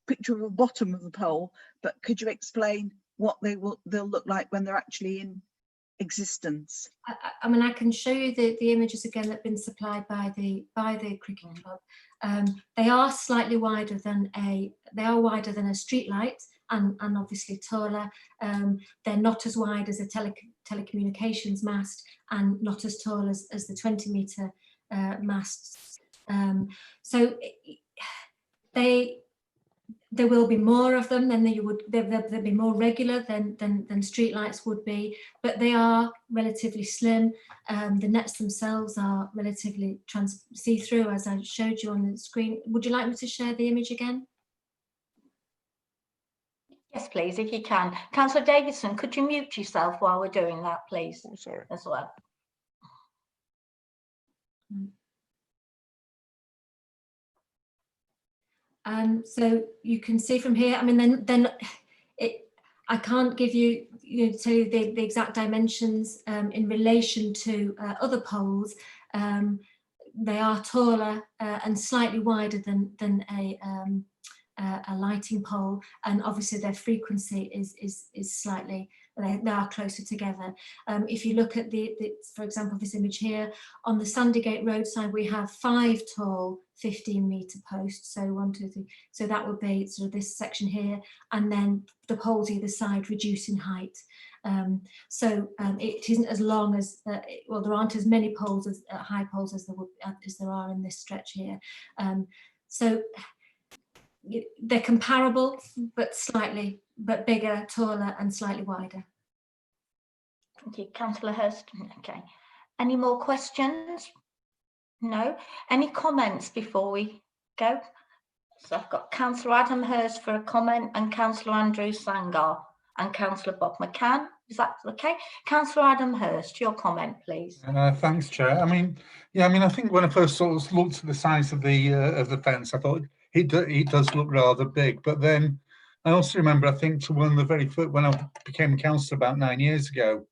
picture of the bottom of the pole, but could you explain what they'll look like when they're actually in existence? I mean, I can show you the images again that have been supplied by the cricket club. They are slightly wider than a street light, and obviously taller. They're not as wide as a telecommunications mast, and not as tall as the 20-metre masts. So there will be more of them than they'll be more regular than street lights would be, but they are relatively slim. The nets themselves are relatively see-through, as I showed you on the screen. Would you like me to share the image again? Yes, please, if you can. Councillor Davidson, could you mute yourself while we're doing that, please? Oh, sorry. As well. So you can see from here, I mean, I can't give you, tell you the exact dimensions in relation to other poles. They are taller and slightly wider than a lighting pole, and obviously their frequency is slightly, they are closer together. If you look at for example, this image here, on the Sandygate roadside, we have 5 tall 15-metre posts. So 1, 2, 3. So that would be sort of this section here, and then the poles either side reduce in height. It isn't as long as, well, there aren't as many poles as high poles as there are in this stretch here. So they're comparable, but bigger, taller, and slightly wider. Thank you, Councillor Hurst. Okay. Any more questions? No. Any comments before we go? So I've got Councillor Adam Hurst for a comment, and Councillor Andrew Sangar, and Councillor Bob McCann. Is that okay? Councillor Adam Hurst, your comment, please. Thanks, Chair. I mean, I think when I first sort of looked at the size of the fence, I thought it does look rather big. But then I also remember, I think, to one of the very first, when I became a councillor about 9 years ago,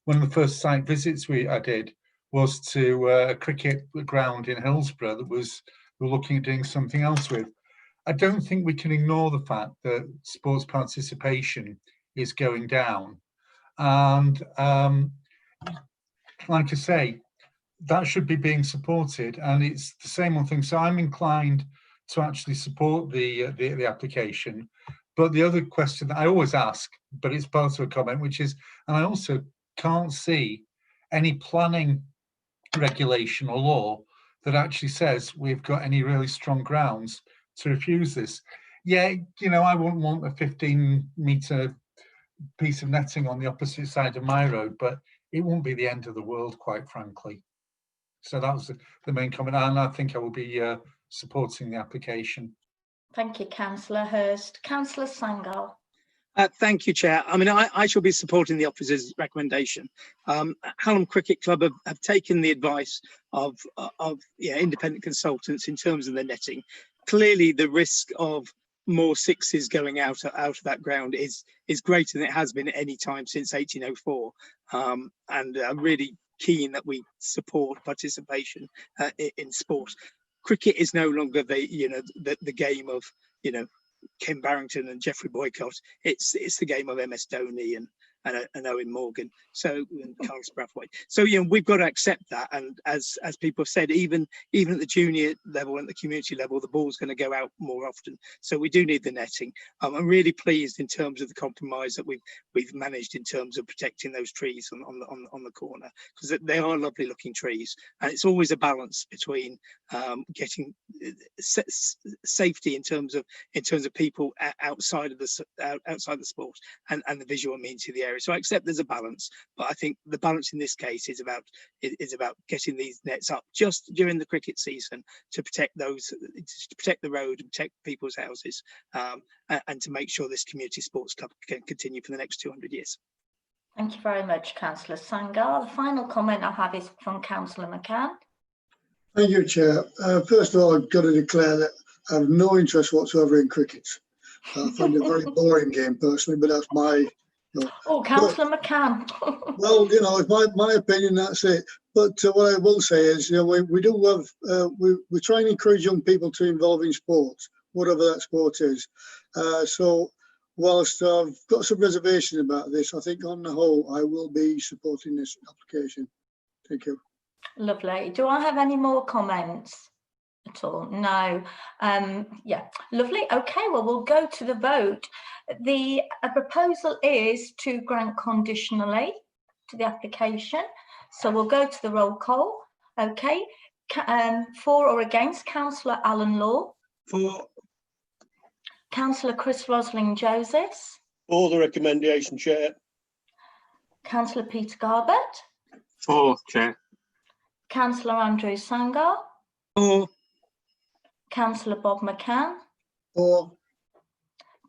one of the first site visits I did was to a cricket ground in Hillsborough that we were looking at doing something else with. I don't think we can ignore the fact that sports participation is going down. And like I say, that should be being supported, and it's the same one thing. So I'm inclined to actually support the application. But the other question that I always ask, but it's part of a comment, which is, and I also can't see any planning regulation or law that actually says we've got any really strong grounds to refuse this. Yeah, you know, I wouldn't want a 15-metre piece of netting on the opposite side of my road, but it won't be the end of the world, quite frankly. So that was the main comment, and I think I will be supporting the application. Thank you, Councillor Hurst. Councillor Sangal. Thank you, Chair. I mean, I shall be supporting the officer's recommendation. Hallam Cricket Club have taken the advice of independent consultants in terms of the netting. Clearly, the risk of more sixes going out of that ground is greater than it has been at any time since 1804. And I'm really keen that we support participation in sport. Cricket is no longer the game of Ken Barrington and Geoffrey Boycott. It's the game of MS Dhoni and Owen Morgan, and Carlos Brathwaite. So we've got to accept that. And as people have said, even at the junior level and the community level, the ball's going to go out more often. So we do need the netting. I'm really pleased in terms of the compromise that we've managed in terms of protecting those trees on the corner, because they are lovely looking trees, and it's always a balance between getting safety in terms of people outside the sport and the visual amenity of the area. So I accept there's a balance, but I think the balance in this case is about getting these nets up just during the cricket season to protect the road and protect people's houses, and to make sure this community sports club can continue for the next 200 years. Thank you very much, Councillor Sangal. The final comment I have is from Councillor McCann. Thank you, Chair. First of all, I've got to declare that I have no interest whatsoever in cricket. I find it a very boring game personally, but that's my... Oh, Councillor McCann. Well, it's my opinion, that's it. But what I will say is, we do have, we try and encourage young people to involve in sports, whatever that sport is. So whilst I've got some reservations about this, I think on the whole, I will be supporting this application. Thank you. Lovely. Do I have any more comments at all? No. Yeah, lovely. Okay, well, we'll go to the vote. The proposal is to grant conditionally to the application. So we'll go to the roll call. Okay. For or against, Councillor Alan Law. For. Councillor Chris Rosling-Josephs. For the recommendation, Chair. Councillor Peter Garbett. For, Chair. Councillor Andrew Sangar. For. Councillor Bob McCann. For.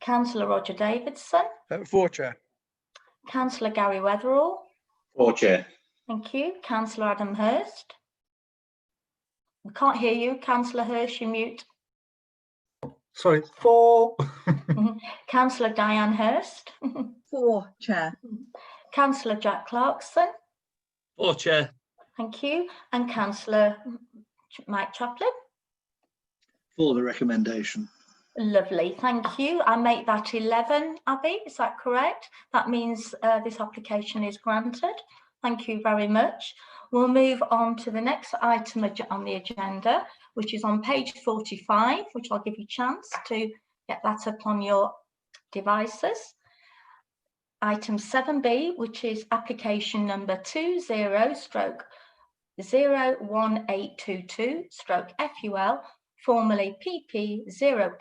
Councillor Roger Davidson. For, Chair. Councillor Gary Weatherall. For, Chair. Thank you. Councillor Adam Hurst. We can't hear you. Councillor Hurst, you mute. Sorry, for. Councillor Diane Hurst. For, Chair. Councillor Jack Clarkson. For, Chair. Thank you. And Councillor Mike Chaplin. For the recommendation. Lovely, thank you. I make that 11, Abby, is that correct? That means this application is granted. Thank you very much. We'll move on to the next item on the agenda, which is on page 45, which I'll give you a chance to get that up on your devices. Item 7B, which is application number 20/01822/FUL, formerly PP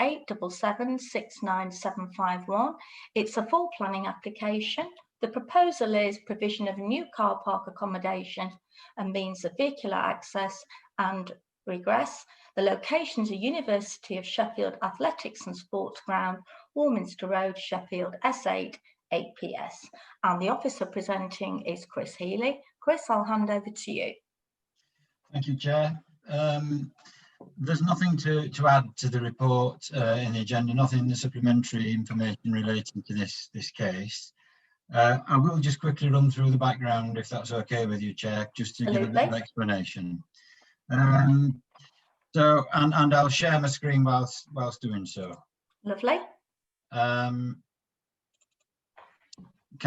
087769751. It's a full planning application. The proposal is provision of new car park accommodation and means of vehicular access and regress. The locations are University of Sheffield Athletics and Sports Ground, Warminster Road, Sheffield, S8 8PS. And the officer presenting is Chris Healy. Chris, I'll hand over to you. Thank you, Chair. There's nothing to add to the report in the agenda, nothing in the supplementary information relating to this case. I will just quickly run through the background, if that's okay with you, Chair, just to give a little explanation. So, and I'll share my screen whilst doing so. Lovely. Can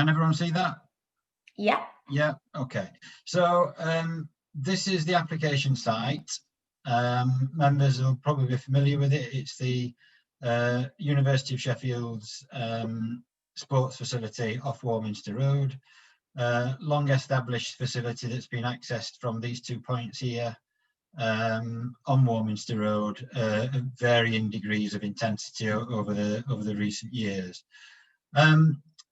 everyone see that? Yeah. Yeah, okay. So this is the application site. Members will probably be familiar with it. It's the University of Sheffield's sports facility off Warminster Road. long established facility that's been accessed from these 2 points here on Warminster Road, at varying degrees of intensity over the recent years.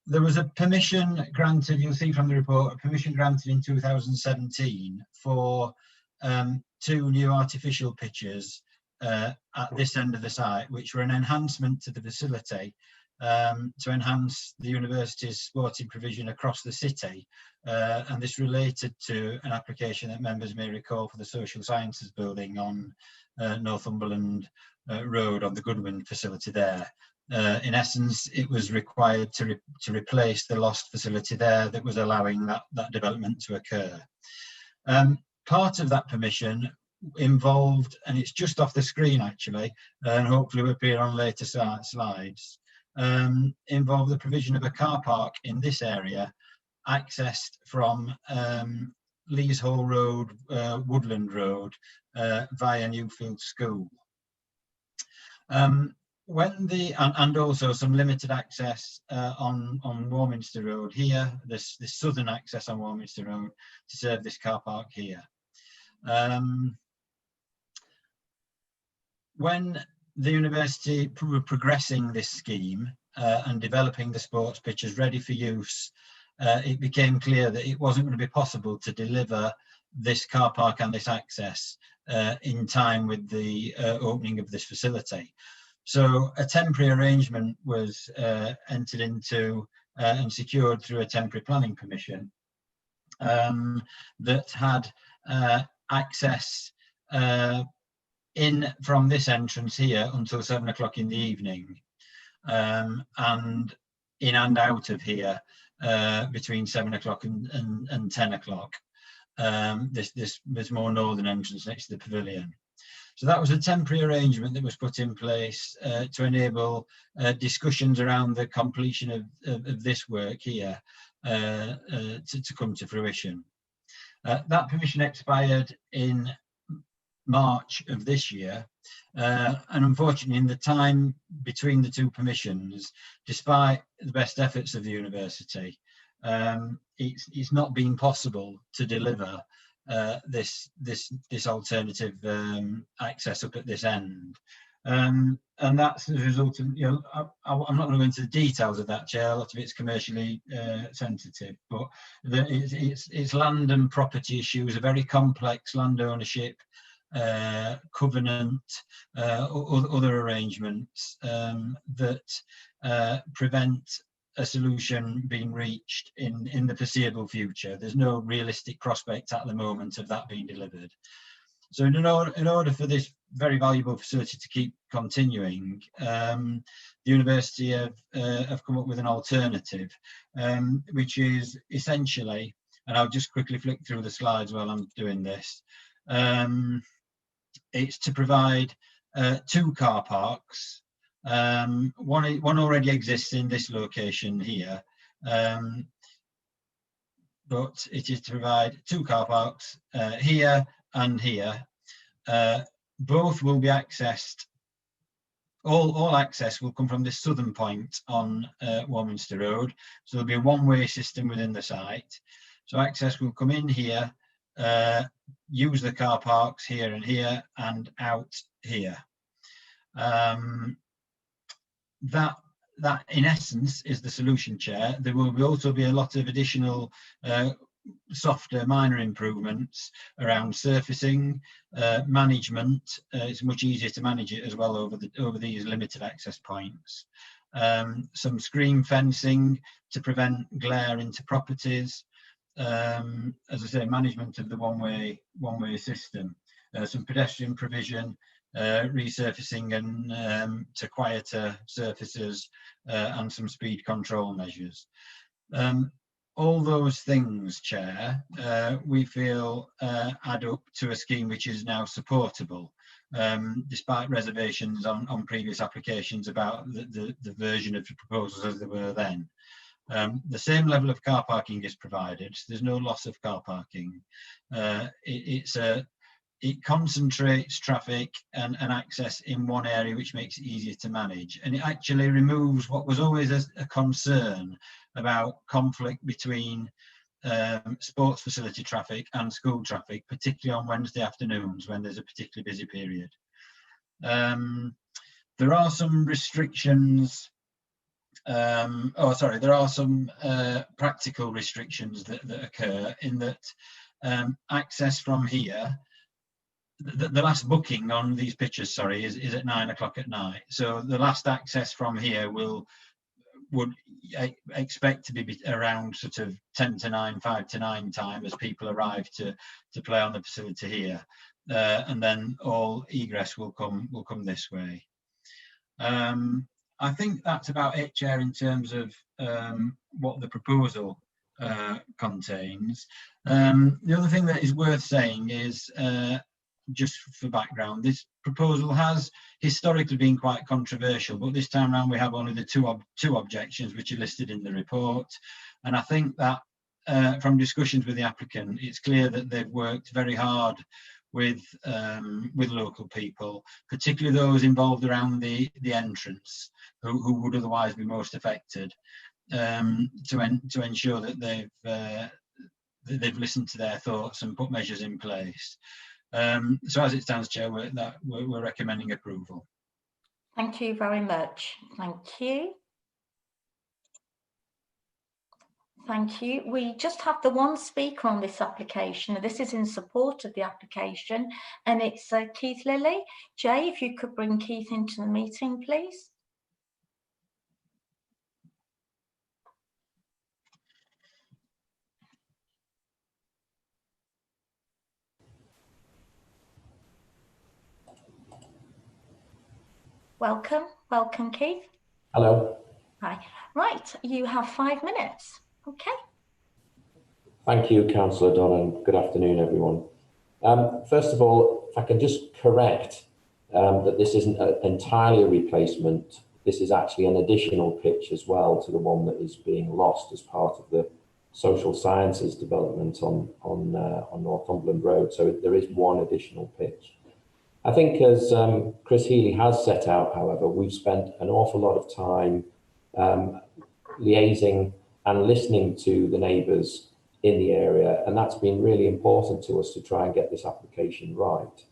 There was a permission granted, you'll see from the report, a permission granted in 2017 for 2 new artificial pitches at this end of the site, which were an enhancement to the facility to enhance the university's sporting provision across the city. And this related to an application that members may recall for the Social Sciences building on Northumberland Road, on the Goodwin facility there. In essence, it was required to replace the lost facility there that was allowing that development to occur. Part of that permission involved, and it's just off the screen actually, and hopefully will appear on later slides, involved the provision of a car park in this area, accessed from Lees Hall Road, Woodland Road, via Newfield School. And also some limited access on Warminster Road here, this southern access on Warminster Road to serve this car park here. When the university were progressing this scheme and developing the sports pitches ready for use, it became clear that it wasn't going to be possible to deliver this car park and this access in time with the opening of this facility. So a temporary arrangement was entered into and secured through a temporary planning permission that had access in from this entrance here until 7 o'clock in the evening, and in and out of here between 7 o'clock and 10 o'clock. This more northern entrance next to the pavilion. So that was a temporary arrangement that was put in place to enable discussions around the completion of this work here to come to fruition. That permission expired in March of this year, and unfortunately in the time between the 2 permissions, despite the best efforts of the university, it's not been possible to deliver this alternative access up at this end, and that's the result of, you know, I'm not going to go into the details of that, Chair. A lot of it's commercially sensitive, but it's land and property issues, a very complex land ownership covenant, other arrangements that prevent a solution being reached in the foreseeable future. There's no realistic prospect at the moment of that being delivered. So in order for this very valuable facility to keep continuing, the university have come up with an alternative, which is essentially, and I'll just quickly flick through the slides while I'm doing this, it's to provide 2 car parks. One already exists in this location here, but it is to provide 2 car parks here and here. Both will be accessed, all access will come from this southern point on Warminster Road, so there'll be a one-way system within the site. So access will come in here, use the car parks here and here, and out here. That in essence is the solution, Chair. There will also be a lot of additional softer minor improvements around surfacing, management. It's much easier to manage it as well over these limited access points. Some screen fencing to prevent glare into properties. As I say, management of the one-way system. Some pedestrian provision, resurfacing and to quieter surfaces, and some speed control measures. All those things, Chair, we feel add up to a scheme which is now supportable, despite reservations on previous applications about the version of the proposals as they were then. The same level of car parking is provided. There's no loss of car parking. It concentrates traffic and access in one area, which makes it easier to manage. And it actually removes what was always a concern about conflict between sports facility traffic and school traffic, particularly on Wednesday afternoons when there's a particularly busy period. There are some restrictions, there are some practical restrictions that occur in that access from here, the last booking on these pictures, sorry, is at 9 o'clock at night. So the last access from here would expect to be around sort of 10 to 9, 5 to 9 time as people arrive to play on the facility here, and then all egress will come this way. I think that's about it, Chair, in terms of what the proposal contains. The other thing that is worth saying is, just for background, this proposal has historically been quite controversial, but this time around we have only the two objections which are listed in the report. And I think that from discussions with the applicant, it's clear that they've worked very hard with local people, particularly those involved around the entrance, who would otherwise be most affected, to ensure that they've listened to their thoughts and put measures in place. So as it stands, Chair, we're recommending approval. Thank you very much. Thank you. Thank you. We just have the one speaker on this application. This is in support of the application, and it's Keith Lilly. Jay, if you could bring Keith into the meeting, please. Welcome, Keith. Hello. Hi. Right, you have 5 minutes. Okay. Thank you, Councillor Dunn, and good afternoon, everyone. First of all, if I can just correct that this isn't entirely a replacement. This is actually an additional pitch as well to the one that is being lost as part of the social sciences development on Northumberland Road. So there is one additional pitch. I think, as Chris Healy has set out, however, we've spent an awful lot of time liaising and listening to the neighbours in the area, and that's been really important to us to try and get this application right.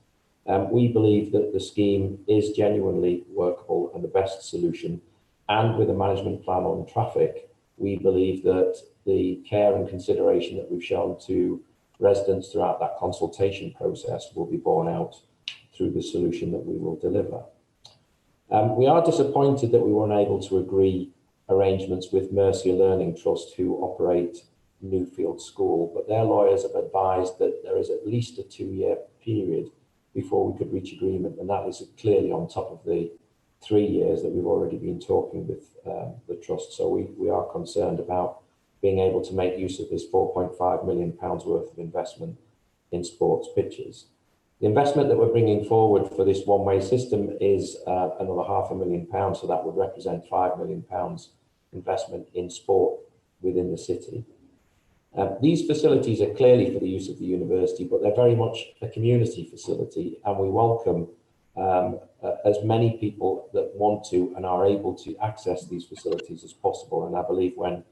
We believe that the scheme is genuinely workable and the best solution, and with a management plan on traffic, we believe that the care and consideration that we've shown to residents throughout that consultation process will be borne out through the solution that we will deliver. We are disappointed that we weren't able to agree arrangements with Mercia Learning Trust, who operate Newfield School, but their lawyers have advised that there is at least a 2-year period before we could reach agreement, and that is clearly on top of the 3 years that we've already been talking with the trust. So we are concerned about being able to make use of this £4.5 million worth of investment in sports pitches. The investment that we're bringing forward for this one-way system is another £500,000, so that would represent £5 million investment in sport within the city. These facilities are clearly for the use of the university, but they're very much a community facility, and we welcome as many people that want to and are able to access these facilities as possible. And I believe when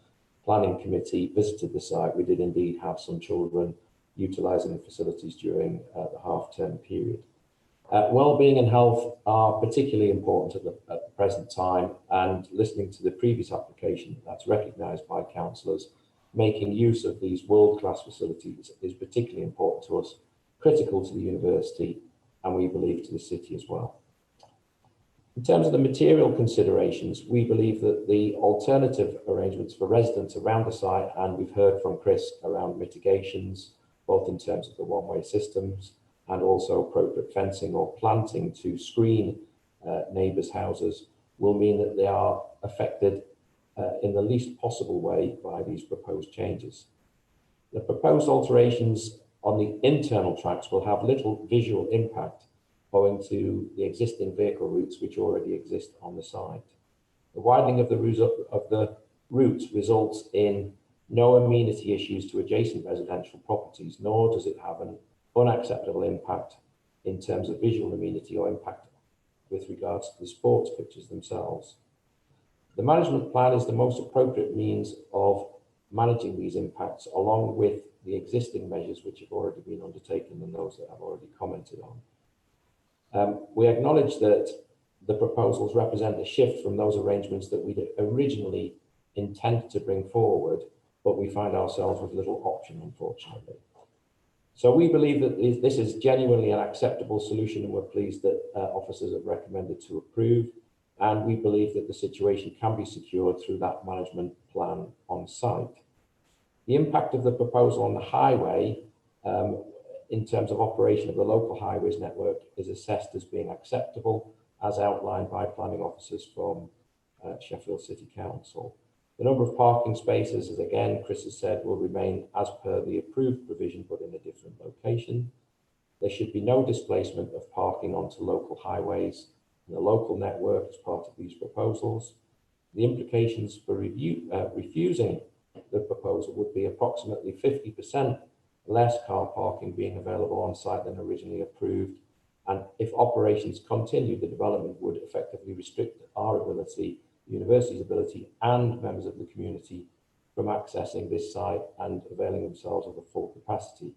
Planning Committee visited the site, we did indeed have some children utilising the facilities during the half-term period. Wellbeing and health are particularly important at the present time, and listening to the previous application that's recognised by councillors, making use of these world-class facilities is particularly important to us, critical to the university, and we believe to the city as well. In terms of the material considerations, we believe that the alternative arrangements for residents around the site, and we've heard from Chris around mitigations, both in terms of the one-way systems and also appropriate fencing or planting to screen neighbours' houses, will mean that they are affected in the least possible way by these proposed changes. The proposed alterations on the internal tracks will have little visual impact owing to the existing vehicle routes which already exist on the site. The widening of the routes results in no amenity issues to adjacent residential properties, nor does it have an unacceptable impact in terms of visual amenity or impact with regards to the sports pitches themselves. The management plan is the most appropriate means of managing these impacts along with the existing measures which have already been undertaken and those that I've already commented on. We acknowledge that the proposals represent a shift from those arrangements that we originally intended to bring forward, but we find ourselves with little option, unfortunately. So we believe that this is genuinely an acceptable solution, and we're pleased that officers have recommended to approve. And we believe that the situation can be secured through that management plan on site. The impact of the proposal on the highway in terms of operation of the local highways network is assessed as being acceptable, as outlined by planning officers from Sheffield City Council. The number of parking spaces, as again Chris has said, will remain as per the approved provision, but in a different location. There should be no displacement of parking onto local highways in the local network as part of these proposals. The implications for refusing the proposal would be approximately 50% less car parking being available on site than originally approved. And if operations continue, the development would effectively restrict our ability, the university's ability, and members of the community from accessing this site and availing themselves of the full capacity.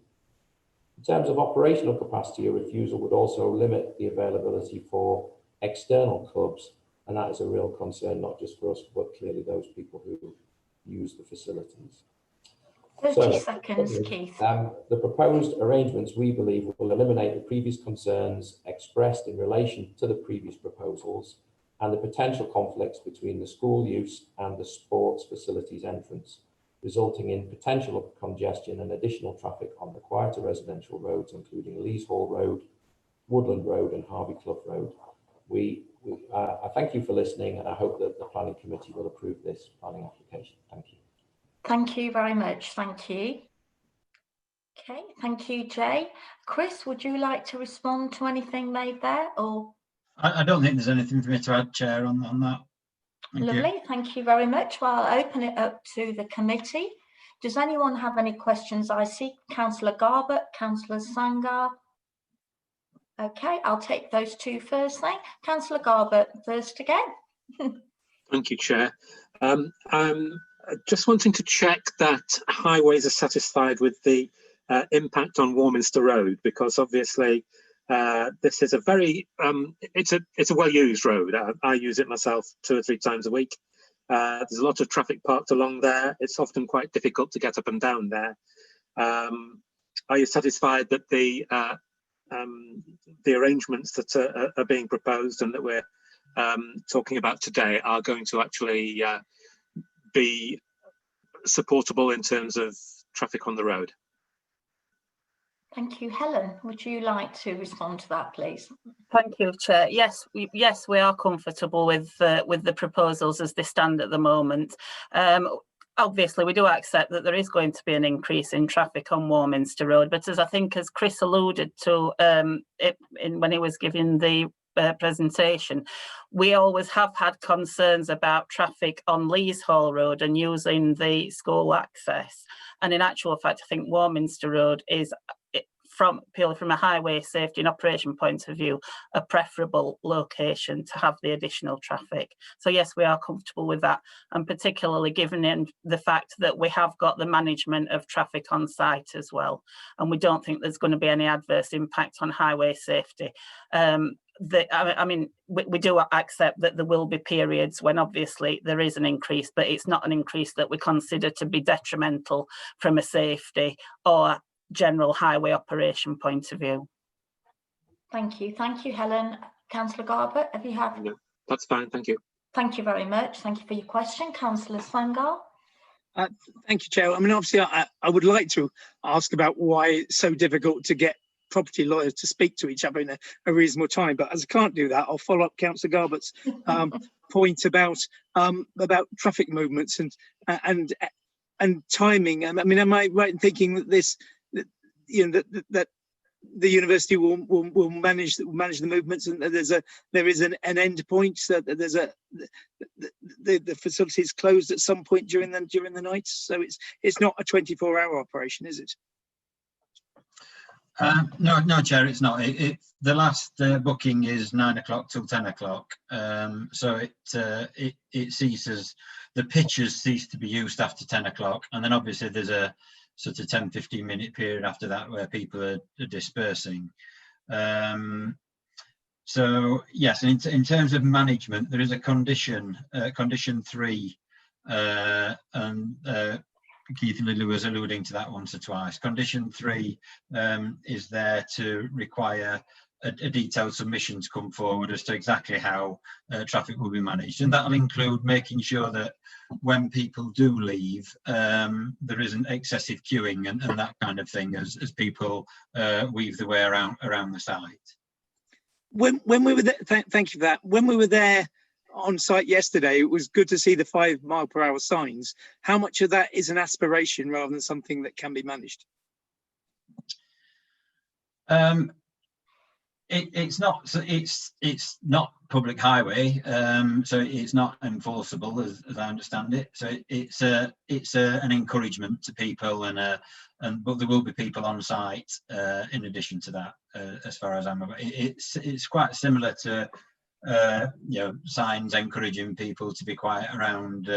In terms of operational capacity, a refusal would also limit the availability for external clubs, and that is a real concern, not just for us, but clearly those people who use the facilities. 30 seconds, Keith. The proposed arrangements, we believe, will eliminate the previous concerns expressed in relation to the previous proposals and the potential conflicts between the school use and the sports facilities entrance, resulting in potential congestion and additional traffic on the quieter residential roads, including Lees Hall Road, Woodland Road and Harvey Clough Road. I thank you for listening, and I hope that the planning committee will approve this planning application. Thank you. Thank you very much. Thank you. Okay, thank you, Jay. Chris, would you like to respond to anything made there, or? I don't think there's anything for me to add, Chair, on that. Lovely, thank you very much. Well, I'll open it up to the committee. Does anyone have any questions? I see Councillor Garbutt, Councillor Sangar. Okay, I'll take those two first then. Councillor Garbutt, first again. Thank you, Chair. I'm just wanting to check that highways are satisfied with the impact on Warminster Road, because obviously this is a very it's a well-used road. I use it myself 2 or 3 times a week. There's a lot of traffic parked along there. It's often quite difficult to get up and down there. Are you satisfied that the arrangements that are being proposed and that we're talking about today are going to actually be supportable in terms of traffic on the road? Thank you. Helen, would you like to respond to that, please? Thank you, Chair. Yes, we are comfortable with the proposals as they stand at the moment. Obviously, we do accept that there is going to be an increase in traffic on Warminster Road, but as Chris alluded to when he was giving the presentation, we always have had concerns about traffic on Lees Hall Road and using the school access. And in actual fact, I think Warminster Road is, purely from a highway safety and operation point of view, a preferable location to have the additional traffic. So yes, we are comfortable with that, and particularly given the fact that we have got the management of traffic on site as well, and we don't think there's going to be any adverse impact on highway safety. We do accept that there will be periods when obviously there is an increase, but it's not an increase that we consider to be detrimental from a safety or general highway operation point of view. Thank you, Helen. Councillor Garbutt, have you had? No, that's fine, thank you. Thank you very much. Thank you for your question. Councillor Sangar. Thank you, Chair. I mean, obviously, I would like to ask about why it's so difficult to get property lawyers to speak to each other in a reasonable time, but as I can't do that, I'll follow up Councillor Garbutt's point about traffic movements and timing. I mean, am I right in thinking that that the university will manage the movements, and there is an end point, so that there's the facility is closed at some point during the night, so it's not a 24-hour operation, is it? No, Chair, it's not. the last booking is 9 o'clock till 10 o'clock. So it ceases, the pitches cease to be used after 10 o'clock. And then obviously there's a sort of 10-15 minute period after that where people are dispersing. So yes, in terms of management, there is a condition 3, and Keith Lilly was alluding to that once or twice. Condition 3 is there to require a detailed submission to come forward as to exactly how traffic will be managed, and that will include making sure that when people do leave, there isn't excessive queuing and that kind of thing as people weave their way around the site. When we were there, thank you for that. When we were there on site yesterday, it was good to see the 5 mile per hour signs. How much of that is an aspiration rather than something that can be managed? It's not public highway, so it's not enforceable as I understand it. So it's an encouragement to people, but there will be people on site in addition to that, as far as I'm aware. It's quite similar to signs encouraging people to be quiet around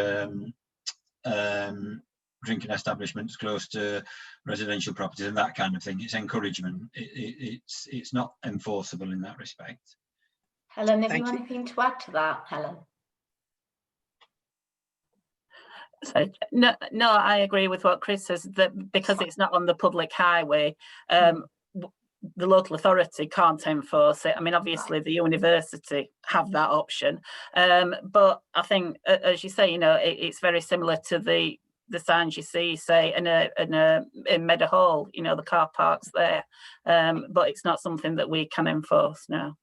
drinking establishments close to residential properties and that kind of thing. It's encouragement. It's not enforceable in that respect. Helen, have you anything to add to that, Helen? So, no, I agree with what Chris says, that because it's not on the public highway, the local authority can't enforce it. I mean, obviously the university have that option, but I think, as you say, it's very similar to the signs you see, say, in Meadow Hall, the car parks there, but it's not something that we can enforce now.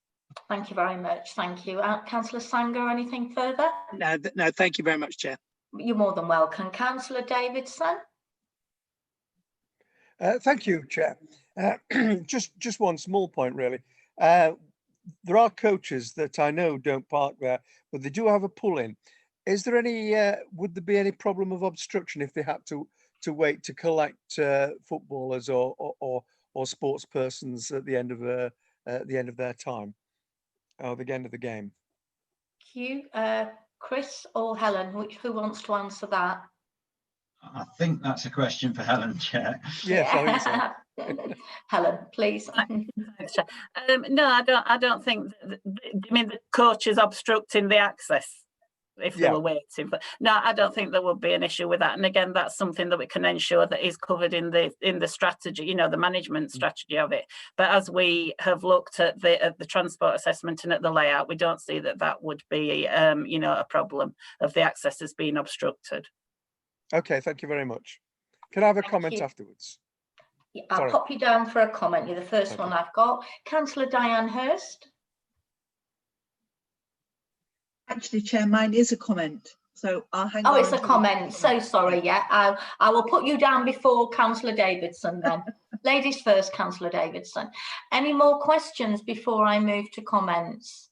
Thank you very much. Thank you. Councillor Sanger, anything further? No, thank you very much, Chair. You're more than welcome. Councillor Davidson? Thank you, Chair. Just one small point, really. There are coaches that I know don't park there, but they do have a pull-in. Is there any? Would there be any problem of obstruction if they had to wait to collect footballers or sports persons at the end of their time, or the end of the game? Thank you, Chris or Helen. Who wants to answer that? I think that's a question for Helen, Chair. Yes, I think so. Helen, please. No, I don't think. I mean, the coach is obstructing the access if they were waiting. But no, I don't think there would be an issue with that. And again, that's something that we can ensure that is covered in the strategy, the management strategy of it. But as we have looked at the transport assessment and at the layout, we don't see that would be a problem of the access as being obstructed. Okay, thank you very much. Can I have a comment afterwards? Yeah, I'll pop you down for a comment. You're the first one I've got. Councillor Diane Hurst. Actually, Chair, mine is a comment, so I'll hang on. Oh, it's a comment. So sorry. Yeah, I will put you down before Councillor Davidson then. Ladies first, Councillor Davidson. Any more questions before I move to comments?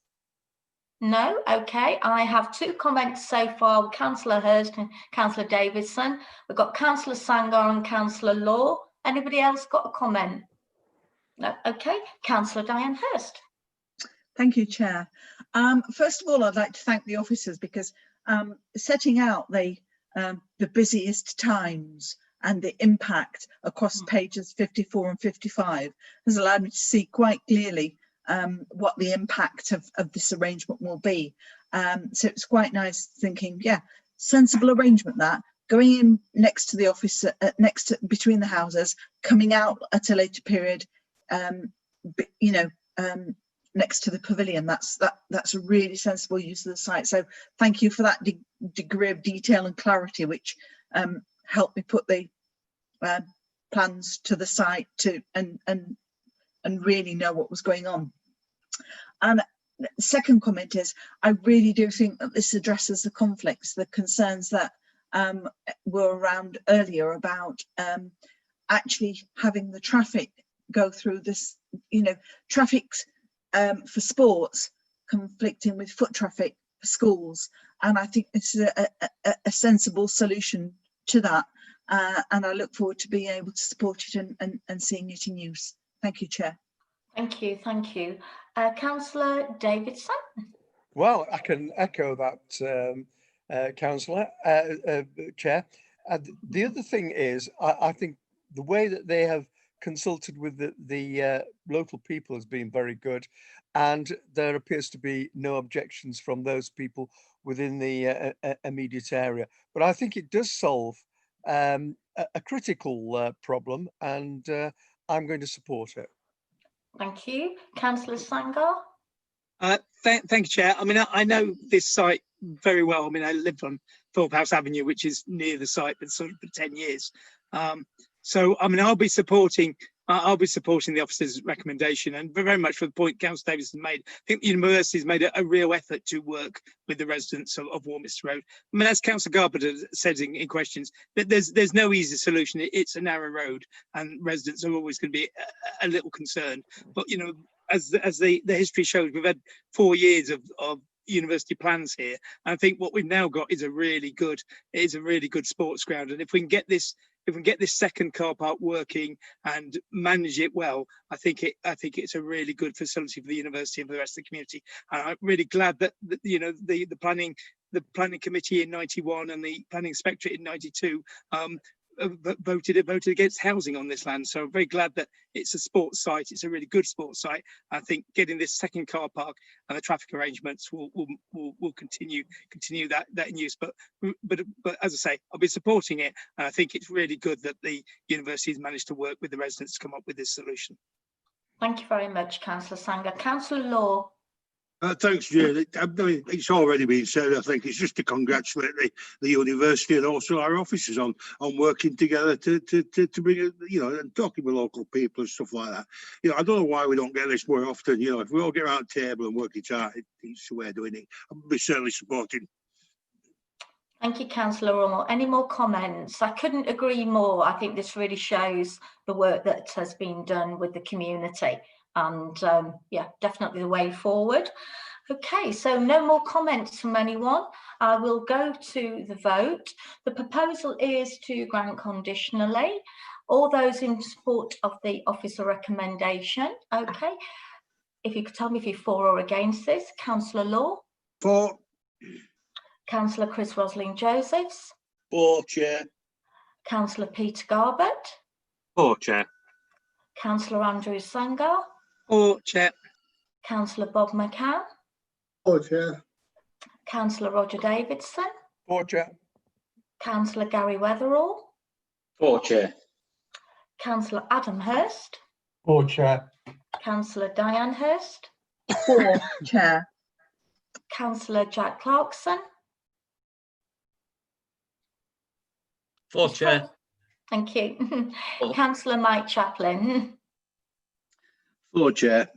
No? Okay. I have 2 comments so far, Councillor Hurst and Councillor Davidson. We've got Councillor Sangar and Councillor Law. Anybody else got a comment? No? Okay. Councillor Diane Hurst. Thank you, Chair. First of all, I'd like to thank the officers because setting out the busiest times and the impact across pages 54 and 55 has allowed me to see quite clearly what the impact of this arrangement will be. So it's quite nice thinking, sensible arrangement, that going in next to the office, between the houses, coming out at a later period, next to the pavilion. That's a really sensible use of the site. So thank you for that degree of detail and clarity, which helped me put the plans to the site and really know what was going on. And the second comment is, I really do think that this addresses the conflicts, the concerns that were around earlier about actually having the traffic go through this, traffic's for sports conflicting with foot traffic for schools, and I think it's a sensible solution to that, and I look forward to being able to support it and seeing it in use. Thank you, Chair. Thank you, thank you. Councillor Davidson. Well, I can echo that, Councillor, Chair. The other thing is, I think the way that they have consulted with the local people has been very good, and there appears to be no objections from those people within the immediate area. But I think it does solve a critical problem, and I'm going to support it. Thank you. Councillor Sangar. Thank you, Chair. I mean, I know this site very well. I mean, I lived on Thorpe House Avenue, which is near the site, but sort of for 10 years. So, I mean, I'll be supporting the officer's recommendation, and very much for the point Councillor Davidson made. I think the university has made a real effort to work with the residents of Warminster Road. I mean, as Councillor Garbutt said in questions, that there's no easy solution. It's a narrow road, and residents are always going to be a little concerned. But you know, as the history shows, we've had 4 years of university plans here, and I think what we've now got is a really good sports ground. And if we can get this second car park working and manage it well, I think it's a really good facility for the university and for the rest of the community. And I'm really glad that you know the planning committee in 91 and the planning inspectorate in 92 voted against housing on this land. So I'm very glad that it's a sports site. It's a really good sports site. I think getting this second car park and the traffic arrangements will continue that in use. But as I say, I'll be supporting it, and I think it's really good that the university has managed to work with the residents to come up with this solution. Thank you very much, Councillor Sangar. Councillor Law. Thanks, Jane. I mean, it's already been said. I think it's just to congratulate the university and also our officers on working together to bring it, you know, and talking with local people and stuff like that. You know, I don't know why we don't get this more often. You know, if we all get around the table and work it out, it's the way of doing it. I'll be certainly supporting. Thank you, Councillor Ormond. Any more comments? I couldn't agree more. I think this really shows the work that has been done with the community, and yeah, definitely the way forward. Okay, so no more comments from anyone. I will go to the vote. The proposal is to grant conditionally. All those in support of the officer recommendation, okay. If you could tell me if you're for or against this. Councillor Law. For. Councillor Chris Rosling-Josephs. For, Chair. Councillor Peter Garbutt. For, Chair. Councillor Andrew Sangar. For, Chair. Councillor Bob McCann. For, Chair. Councillor Roger Davidson. For, Chair. Councillor Gary Weatherall. For, Chair. Councillor Adam Hurst. For, Chair. Councillor Diane Hurst. For, Chair. Councillor Jack Clarkson. For, Chair. Thank you. For. Councillor Mike Chaplin. For, Chair.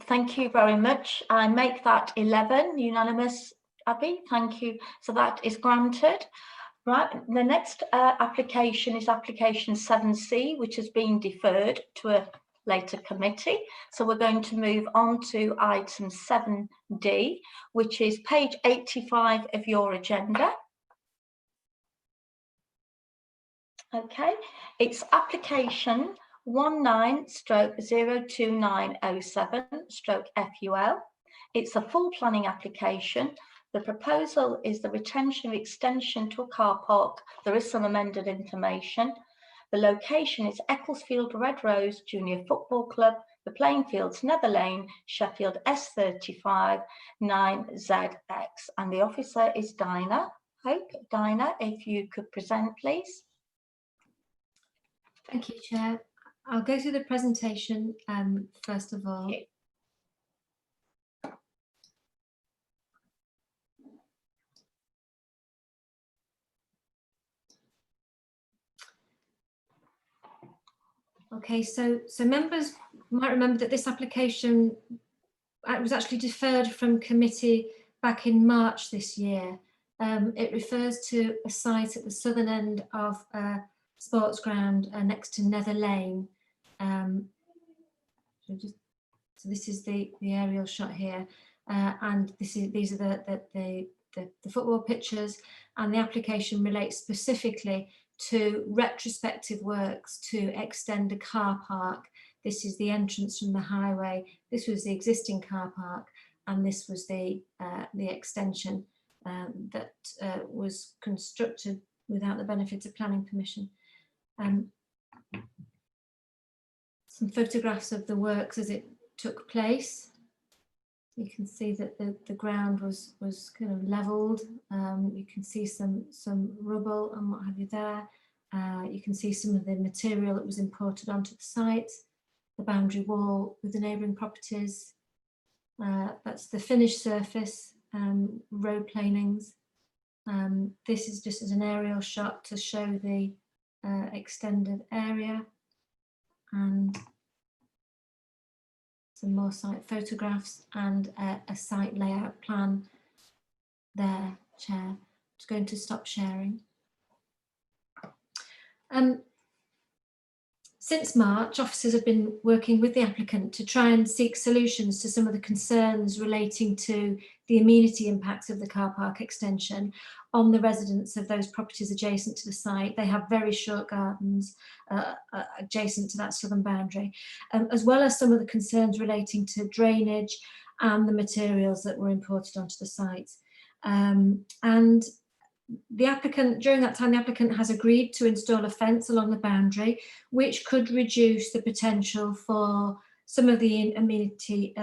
Thank you very much. I make that 11 unanimous, Abby. Thank you. So that is granted. Right, the next application is application 7C, which has been deferred to a later committee. So we're going to move on to item 7D, which is page 85 of your agenda. Okay, it's application 19/02907/FUL. It's a full planning application. The proposal is the retention of extension to a car park. There is some amended information. The location is Ecclesfield Red Rose Junior Football Club, the playing fields Nether Lane, Sheffield S35 9ZX. And the officer is Dinah. Hope, Dinah, if you could present, please. Thank you, Chair. I'll go through the presentation first of all. Okay, so members might remember that this application was actually deferred from committee back in March this year. It refers to a site at the southern end of sports ground next to Nether Lane. So this is the aerial shot here, and these are the football pitches, and the application relates specifically to retrospective works to extend a car park This is the entrance from the highway. This was the existing car park, and this was the extension that was constructed without the benefit of planning permission. Some photographs of the works as it took place. You can see that the ground was kind of levelled. You can see some rubble and what have you there. You can see some of the material that was imported onto the site, the boundary wall with the neighbouring properties. That's the finished surface, road planings. This is just as an aerial shot to show the extended area, and some more site photographs and a site layout plan there, Chair. I'm just going to stop sharing. Since March, officers have been working with the applicant to try and seek solutions to some of the concerns relating to the amenity impacts of the car park extension on the residents of those properties adjacent to the site. They have very short gardens adjacent to that southern boundary, as well as some of the concerns relating to drainage and the materials that were imported onto the site. And the applicant, during that time, the applicant has agreed to install a fence along the boundary, which could reduce the potential for some of the amenity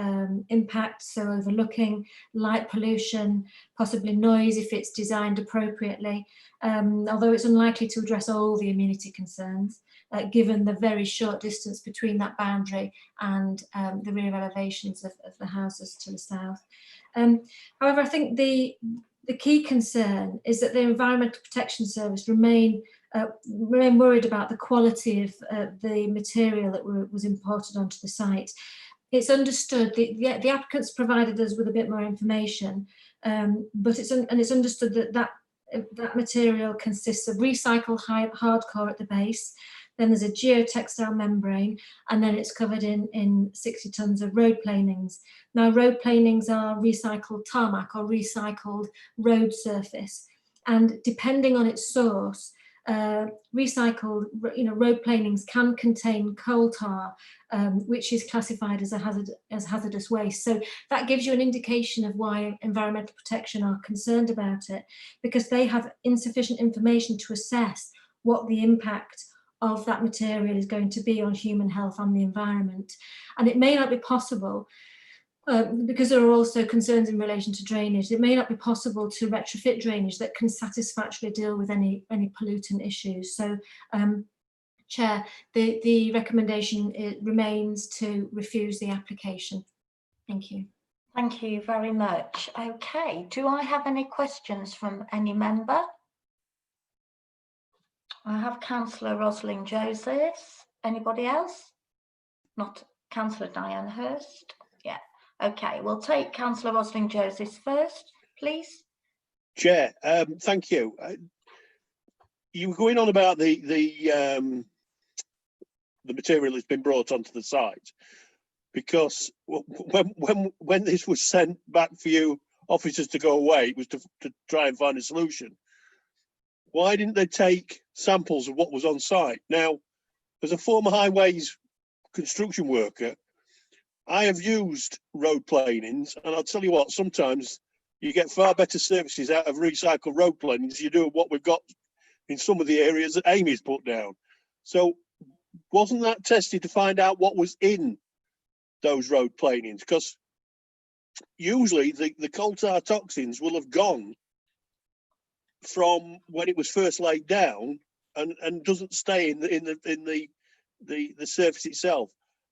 impacts, so overlooking, light pollution, possibly noise if it's designed appropriately, although it's unlikely to address all the amenity concerns, given the very short distance between that boundary and the rear elevations of the houses to the south. However, I think the key concern is that the Environmental Protection Service remain worried about the quality of the material that was imported onto the site. It's understood, the applicants provided us with a bit more information, but it's understood that material consists of recycled hardcore at the base, then there's a geotextile membrane, and then it's covered in 60 tonnes of road planings. Now, road planings are recycled tarmac or recycled road surface, and depending on its source, recycled, road planings can contain coal tar, which is classified as hazardous waste. So that gives you an indication of why Environmental Protection are concerned about it, because they have insufficient information to assess what the impact of that material is going to be on human health and the environment. And it may not be possible, because there are also concerns in relation to drainage, it may not be possible to retrofit drainage that can satisfactorily deal with any pollutant issues. So, Chair, the recommendation remains to refuse the application. Thank you. Thank you very much. Okay, do I have any questions from any member? I have Councillor Rosalind Joseph. Anybody else? Not Councillor Diane Hurst. Yeah. Okay, we'll take Councillor Rosalind Joseph first, please. Chair, thank you. You were going on about the material that's been brought onto the site, because when this was sent back for you officers to go away, it was to try and find a solution. Why didn't they take samples of what was on site? Now, as a former highways construction worker, I have used road planings, and I'll tell you what, sometimes you get far better services out of recycled road planings than you do what we've got in some of the areas that Amy's put down. So wasn't that tested to find out what was in those road planings? Because usually the coal tar toxins will have gone from when it was first laid down and doesn't stay in the surface itself.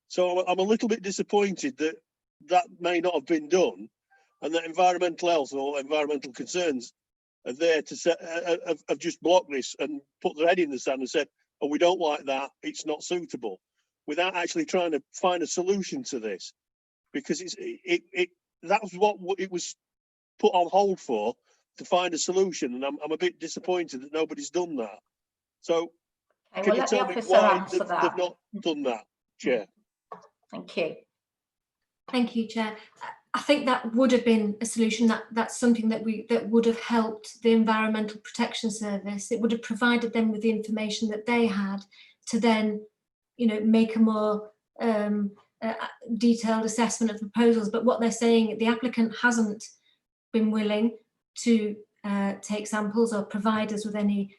So I'm a little bit disappointed that that may not have been done, and that environmental health or environmental concerns are there to have just blocked this and put their head in the sand and said, oh, we don't like that, it's not suitable, without actually trying to find a solution to this, because that was what it was put on hold for, to find a solution, and I'm a bit disappointed that nobody's done that. So okay, can you tell me why they've not done that, Chair? Thank you. Thank you, Chair. I think that would have been a solution. That's something that would have helped the Environmental Protection Service. It would have provided them with the information that they had to then, make a more detailed assessment of proposals, but what they're saying, the applicant hasn't been willing to take samples or provide us with any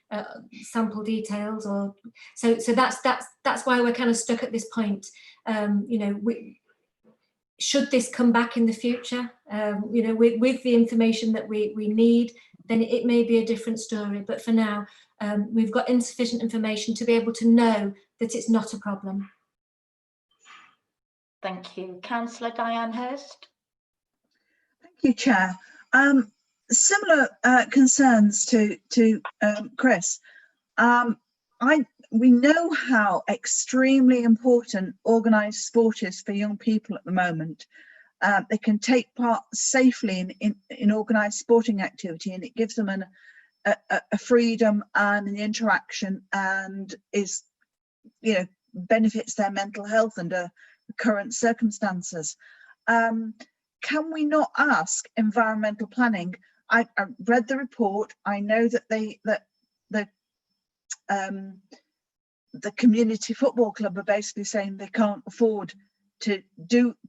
sample details, or so that's why we're kind of stuck at this point. You know, should this come back in the future, you know, with the information that we need, then it may be a different story. But for now, we've got insufficient information to be able to know that it's not a problem. Thank you. Councillor Diane Hurst. Thank you, Chair. Similar concerns to Chris. We know how extremely important organised sport is for young people at the moment. They can take part safely in organised sporting activity, and it gives them a freedom and an interaction, and is, you know, benefits their mental health under current circumstances. Can we not ask environmental planning? I read the report. I know that the community football club are basically saying they can't afford to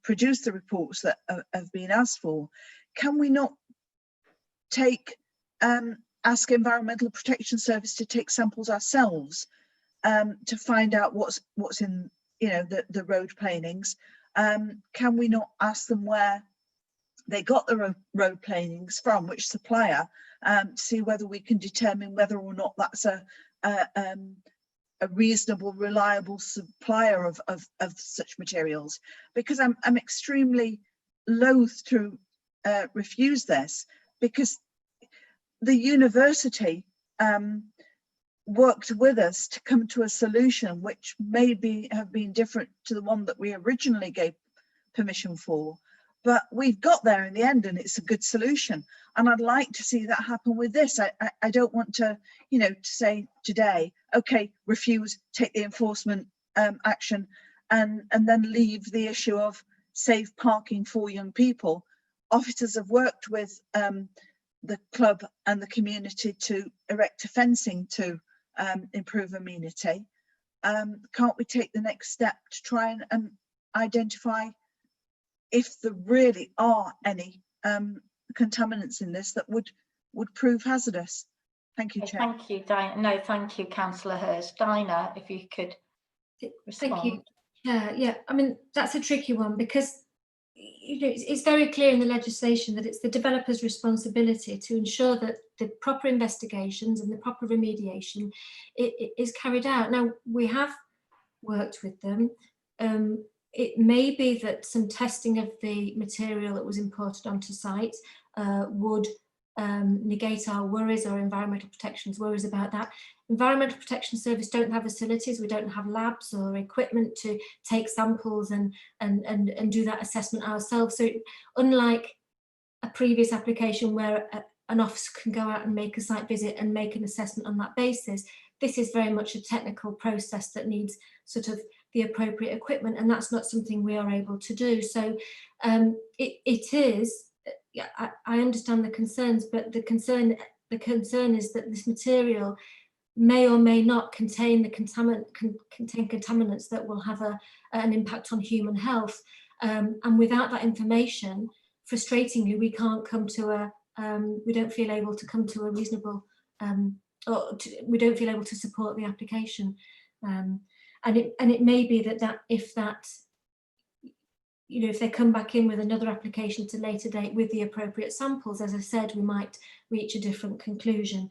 produce the reports that have been asked for. Can we not ask Environmental Protection Service to take samples ourselves to find out what's in, you know, the road planings? Can we not ask them where they got the road planings from, which supplier, see whether we can determine whether or not that's a reasonable, reliable supplier of such materials? Because I'm extremely loath to refuse this, because the university worked with us to come to a solution which maybe have been different to the one that we originally gave permission for, but we've got there in the end, and it's a good solution. And I'd like to see that happen with this. I don't want to, you know, to say today, okay, refuse, take the enforcement action, and then leave the issue of safe parking for young people. Officers have worked with the club and the community to erect a fencing to improve amenity. Can't we take the next step to try and identify if there really are any contaminants in this that would prove hazardous? Thank you, Chair. Thank you, Diana. No, thank you, Councillor Hurst. Dinah, if you could respond. Thank you. Yeah, I mean, that's a tricky one, because you know, it's very clear in the legislation that it's the developer's responsibility to ensure that the proper investigations and the proper remediation is carried out. Now, we have worked with them. It may be that some testing of the material that was imported onto site would negate our worries, or Environmental Protection's worries about that. Environmental Protection Service don't have facilities, we don't have labs or equipment to take samples and do that assessment ourselves. So unlike a previous application where an officer can go out and make a site visit and make an assessment on that basis, this is very much a technical process that needs sort of the appropriate equipment, and that's not something we are able to do. So it is, yeah, I understand the concerns, but the concern is that this material may or may not contain the contaminants that will have an impact on human health. And without that information, frustratingly, we can't come to we don't feel able to come to a reasonable, we don't feel able to support the application. And it may be that if you know, if they come back in with another application at a later date with the appropriate samples, as I said, we might reach a different conclusion.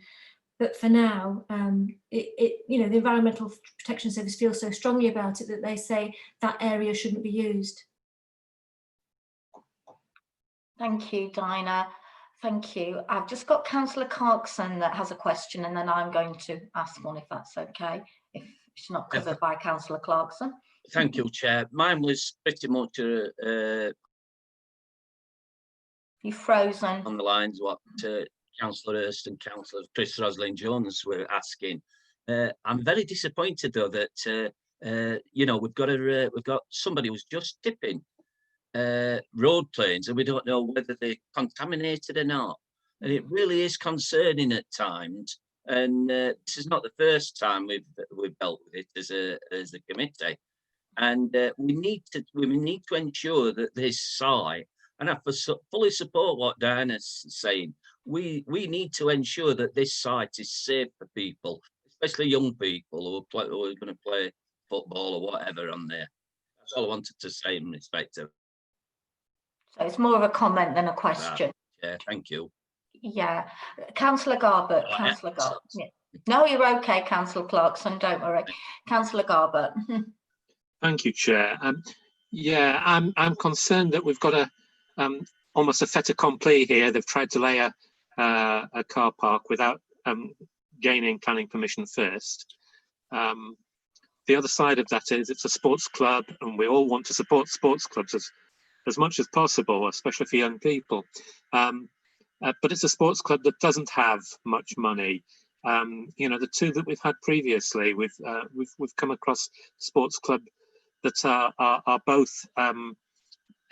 But for now, you know, the Environmental Protection Service feels so strongly about it that they say that area shouldn't be used. Thank you, Dinah. Thank you. I've just got Councillor Clarkson that has a question, and then I'm going to ask one, if that's okay, if it's not covered by Councillor Clarkson. Thank you, Chair. Mine was pretty much You've frozen. on the lines what Councillor Hurst and Councillor Chris Roslin-Jones were asking. I'm very disappointed though that you know, we've got somebody who's just tipping road planes, and we don't know whether they're contaminated or not, and it really is concerning at times. And this is not the first time we've dealt with it as a committee. and we need to ensure that this site, and I fully support what Diana's saying. We need to ensure that this site is safe for people, especially young people who are going to play football or whatever on there. That's all I wanted to say in respect of. So it's more of a comment than a question. Yeah, thank you. Yeah, Councillor Garbett. Oh, Councillor Garbett. Yeah. No, you're okay, Councillor Clarkson. Don't worry, Councillor Garbett. Thank you, Chair. Yeah, I'm concerned that we've got a almost a fait accompli here. They've tried to lay a car park without gaining planning permission first. The other side of that is it's a sports club, and we all want to support sports clubs as much as possible, especially for young people. But it's a sports club that doesn't have much money. You know, the two that we've had previously, we've come across sports club that are both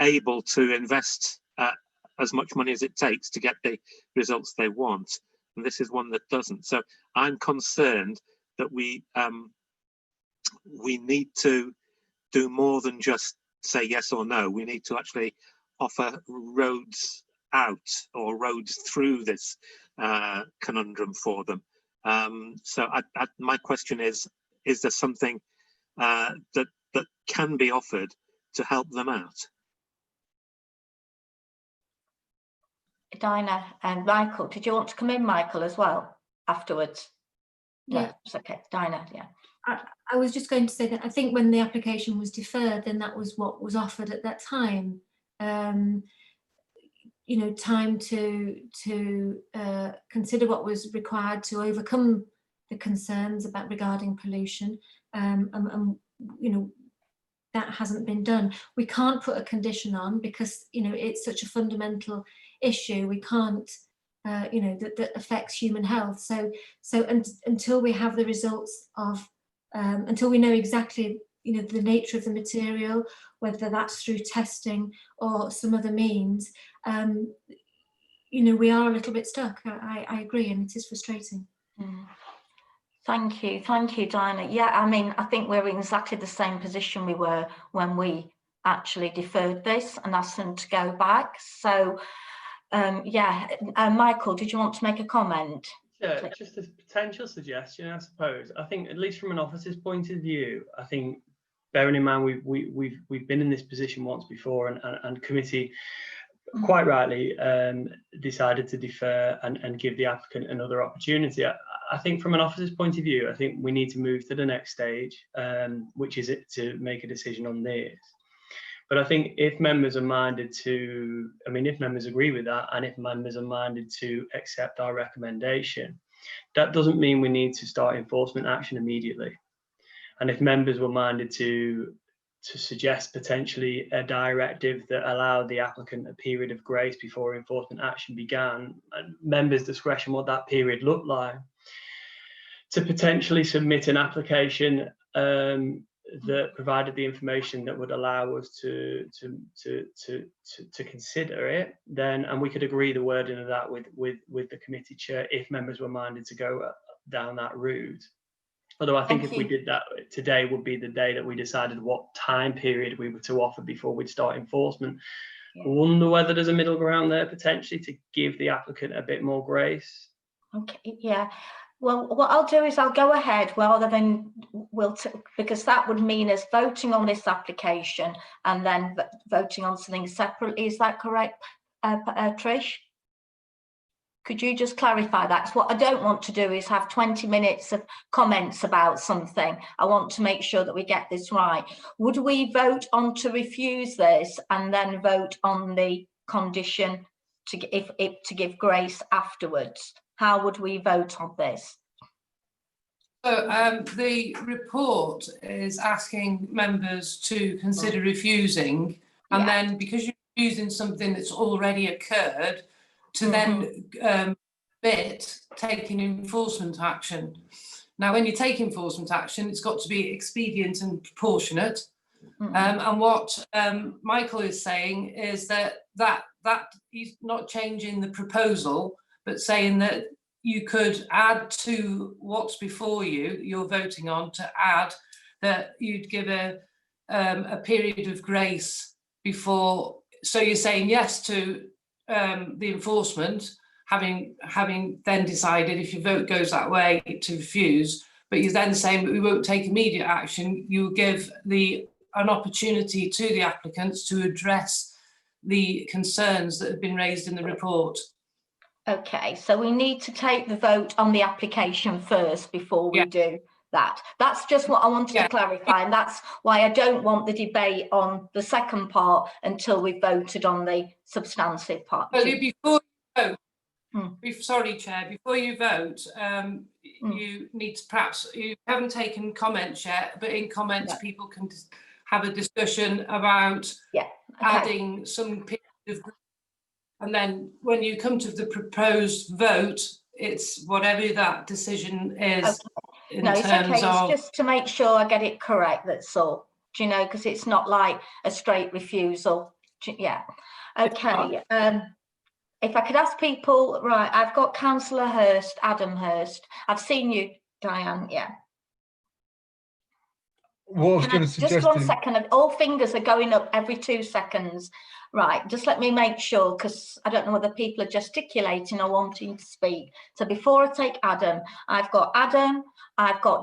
able to invest as much money as it takes to get the results they want, and this is one that doesn't. So I'm concerned that we need to do more than just say yes or no. We need to actually offer roads out or roads through this conundrum for them. So my question is there something that can be offered to help them out? Dinah and Michael, did you want to come in, Michael, as well afterwards? No, Yeah. it's okay. Dinah, yeah. I was just going to say that I think when the application was deferred, then that was what was offered at that time. You know, time to consider what was required to overcome the concerns about regarding pollution, and you know, that hasn't been done. We can't put a condition on because, you know, it's such a fundamental issue. We can't, you know, that affects human health. So until we have the results of, until we know exactly, you know, the nature of the material, whether that's through testing or some other means, you know, we are a little bit stuck. I agree, and it is frustrating. Thank you, Diana. Yeah, I mean, I think we're in exactly the same position we were when we actually deferred this and asked them to go back. So, yeah, Michael, did you want to make a comment? Yeah, just a potential suggestion, I suppose. I think, at least from an officer's point of view, I think, bearing in mind we've been in this position once before, and committee quite rightly decided to defer and give the applicant another opportunity. I think from an officer's point of view, I think we need to move to the next stage, which is to make a decision on this. But I think if members are minded to, I mean, if members agree with that, and if members are minded to accept our recommendation, that doesn't mean we need to start enforcement action immediately. And if members were minded to suggest potentially a directive that allowed the applicant a period of grace before enforcement action began, and members' discretion what that period looked like, to potentially submit an application that provided the information that would allow us to consider it, then, and we could agree the wording of that with the committee chair if members were minded to go down that route. Although I think if we did that, today would be the day that we decided what time period we were to offer before we'd start enforcement. Yeah. I wonder whether there's a middle ground there potentially to give the applicant a bit more grace. Okay, yeah. Well, what I'll do is I'll go ahead rather than because that would mean us voting on this application and then voting on something separately. Is that correct, Trish? Could you just clarify that? 'Cause what I don't want to do is have 20 minutes of comments about something. I want to make sure that we get this right. Would we vote on to refuse this and then vote on the condition to give grace afterwards? How would we vote on this? So the report is asking members to consider refusing, and then because you're refusing something that's already occurred, to then taking enforcement action. Now, when you take enforcement action, it's got to be expedient and proportionate. And what Michael is saying is that he's not changing the proposal, but saying that you could add to what's before you, you're voting on, to add that you'd give a a period of grace before. So you're saying yes to the enforcement, having then decided, if your vote goes that way, to refuse, but you're then saying that we won't take immediate action. You will give an opportunity to the applicants to address the concerns that have been raised in the report. Okay, so we need to take the vote on the application first before we do that. That's just what I wanted to clarify, and that's why I don't want the debate on the second part until we've voted on the substantive part. Well, before you vote, sorry, Chair, before you vote, you need to, perhaps, you haven't taken comments yet, but in comments people can have a discussion about adding some period of, and then when you come to the proposed vote, it's whatever that decision is. No, it's okay. It's just to make sure I get it correct. That's all. Do you know? Because it's not like a straight refusal. Yeah. Okay. If I could ask people, right? I've got Councillor Hurst, Adam Hurst. I've seen you, Diane. Yeah. What I was going to suggest. Just 1 second. All fingers are going up every 2 seconds. Right, just let me make sure, because I don't know whether people are gesticulating or wanting to speak. So before I take Adam, I've got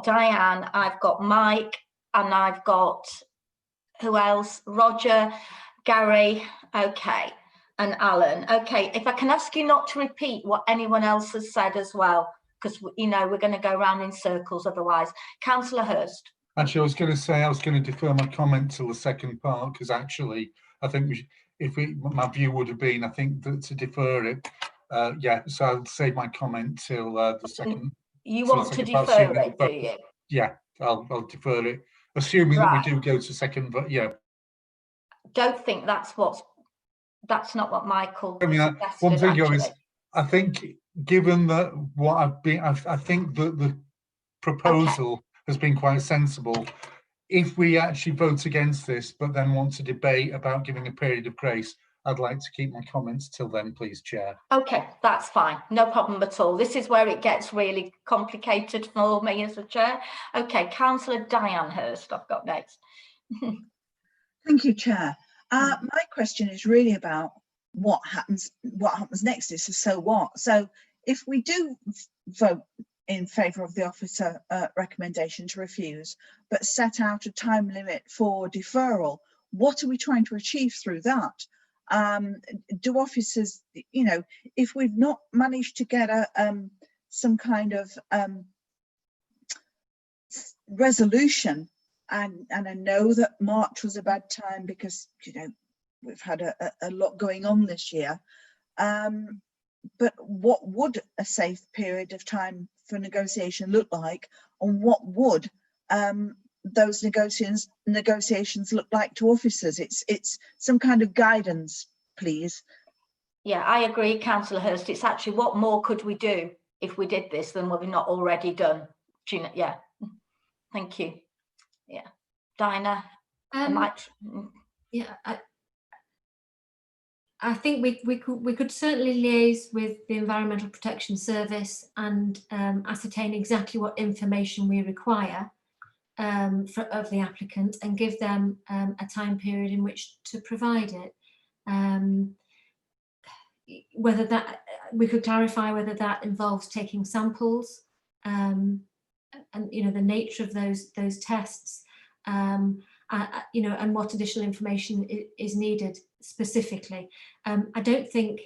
Diane, I've got Mike, and I've got, who else? Roger, Gary, okay, and Alan. Okay, if I can ask you not to repeat what anyone else has said as well, because, you know, we're going to go round in circles otherwise. Councillor Hurst. Actually, I was going to say I was going to defer my comment till the second part, because actually I think we should, my view would have been, I think, that to defer it, so I'll save my comment till the second. You want to defer it, do you? Yeah, I'll defer it, assuming that we do go to second, but yeah. Don't think that's not what Michael suggested, one thing is, I think, given that what I think that the proposal has been quite sensible. If we actually vote against this, but then want to debate about giving a period of grace, I'd like to keep my comments till then, please, Chair. Okay, that's fine. No problem at all. This is where it gets really complicated for me as a chair. Okay, Councillor Diane Hurst, I've got next. Thank you, Chair. My question is really about what happens next. Is so what? So if we do vote in favour of the officer recommendation to refuse, but set out a time limit for deferral, what are we trying to achieve through that? Do officers, you know, if we've not managed to get some kind of resolution, and I know that March was a bad time because, you know, we've had a lot going on this year, but what would a safe period of time for negotiation look like, and what would those negotiations look like to officers? It's some kind of guidance, please. Yeah, I agree, Councillor Hurst. It's actually, what more could we do if we did this than what we've not already done? Gina, yeah, thank you. Yeah, Dinah, yeah, I think we could certainly liaise with the Environmental Protection Service and ascertain exactly what information we require of the applicant, and give them a time period in which to provide it. Whether that, we could clarify whether that involves taking samples, and you know, the nature of those tests, you know, and what additional information is needed specifically. I don't think,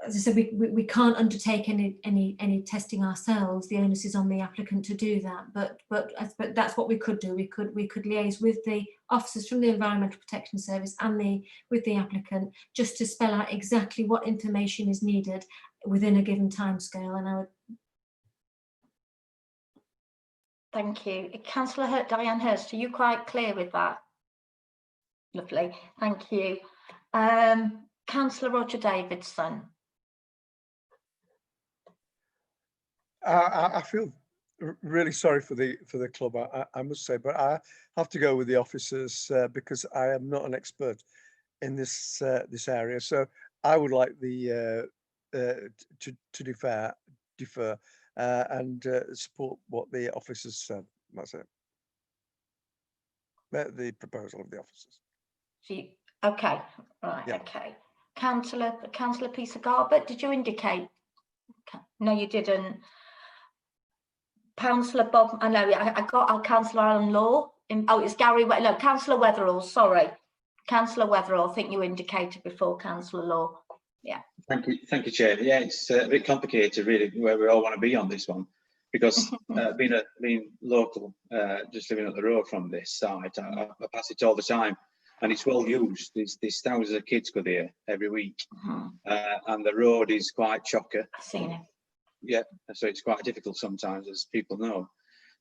as I said, we can't undertake any testing ourselves. The onus is on the applicant to do that. But that's what we could do. We could liaise with the officers from the Environmental Protection Service and with the applicant, just to spell out exactly what information is needed within a given timescale. And I would. Thank you, Councillor Diane Hurst. Are you quite clear with that? Lovely, thank you. Councillor Roger Davidson. I feel really sorry for the club, I must say, but I have to go with the officers because I am not an expert in this area. So I would like to defer and support what the officers said. That's it. met the proposal of the officers. Okay, right, Yeah. okay. Councillor Peter Garbutt, did you indicate? No, you didn't. Councillor Bob, I know, I got Councillor Alan Law. It's Gary, no, Councillor Weatherall, sorry. Councillor Weatherall, I think you indicated before Councillor Law. Yeah. Thank you, Chair. Yeah, it's a bit complicated, really, where we all want to be on this one, because being local, just living up the road from this site, I pass it all the time, and it's well used. There's thousands of kids go there every week, and the road is quite chocker. I've seen it. Yeah, so it's quite difficult sometimes, as people know.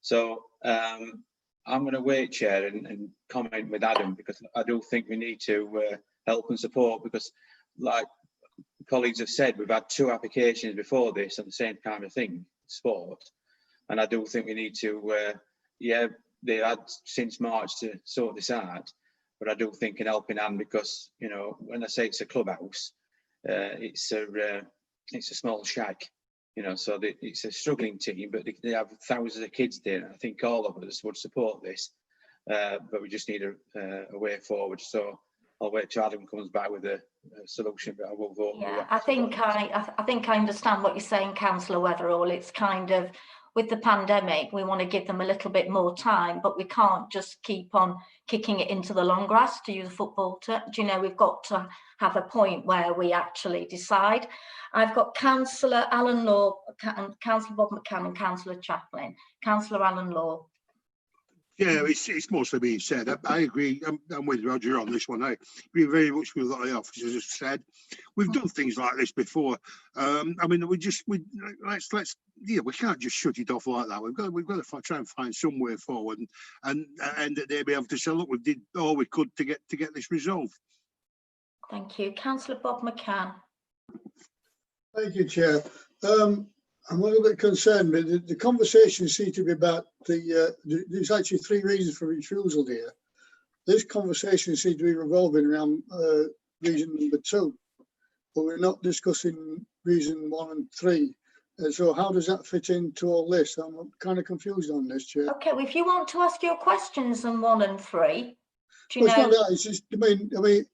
So I'm going to wait, Chair, and comment with Adam, because I do think we need to help and support, because, like colleagues have said, we've had 2 applications before this on the same kind of thing, sport, and I do think we need to, yeah, they had since March to sort this out, but I do think an helping hand, because, you know, when I say it's a clubhouse, it's a small shack. You know, so it's a struggling team, but they have thousands of kids there. I think all of us would support this, but we just need a way forward. So I'll wait till Adam comes back with a solution, but I will vote. Yeah, I think I understand what you're saying, Councillor Weatherall. It's kind of, with the pandemic, we want to give them a little bit more time, but we can't just keep on kicking it into the long grass, to use a football term. Do you know, we've got to have a point where we actually decide. I've got Councillor Alan Law, Councillor Bob McCann and Councillor Chaplin. Councillor Alan Law. Yeah, it's mostly being said. I agree. I'm with Roger on this one. I agree very much with what the officers have said. We've done things like this before. I mean, let's yeah, we can't just shut it off like that. We've got to try and find some way forward, and they'll be able to say, look, we did all we could to get this resolved. Thank you, Councillor Bob McCann. Thank you, Chair. I'm a little bit concerned, but the conversation seems to be about there's actually 3 reasons for refusal here. This conversation seems to be revolving around reason number 2, but we're not discussing reason 1 and 3. So how does that fit into all this? I'm kind of confused on this, Chair. Okay, well, if you want to ask your questions on 1 and 3, do you Well, know? it's not that. It's just, I mean,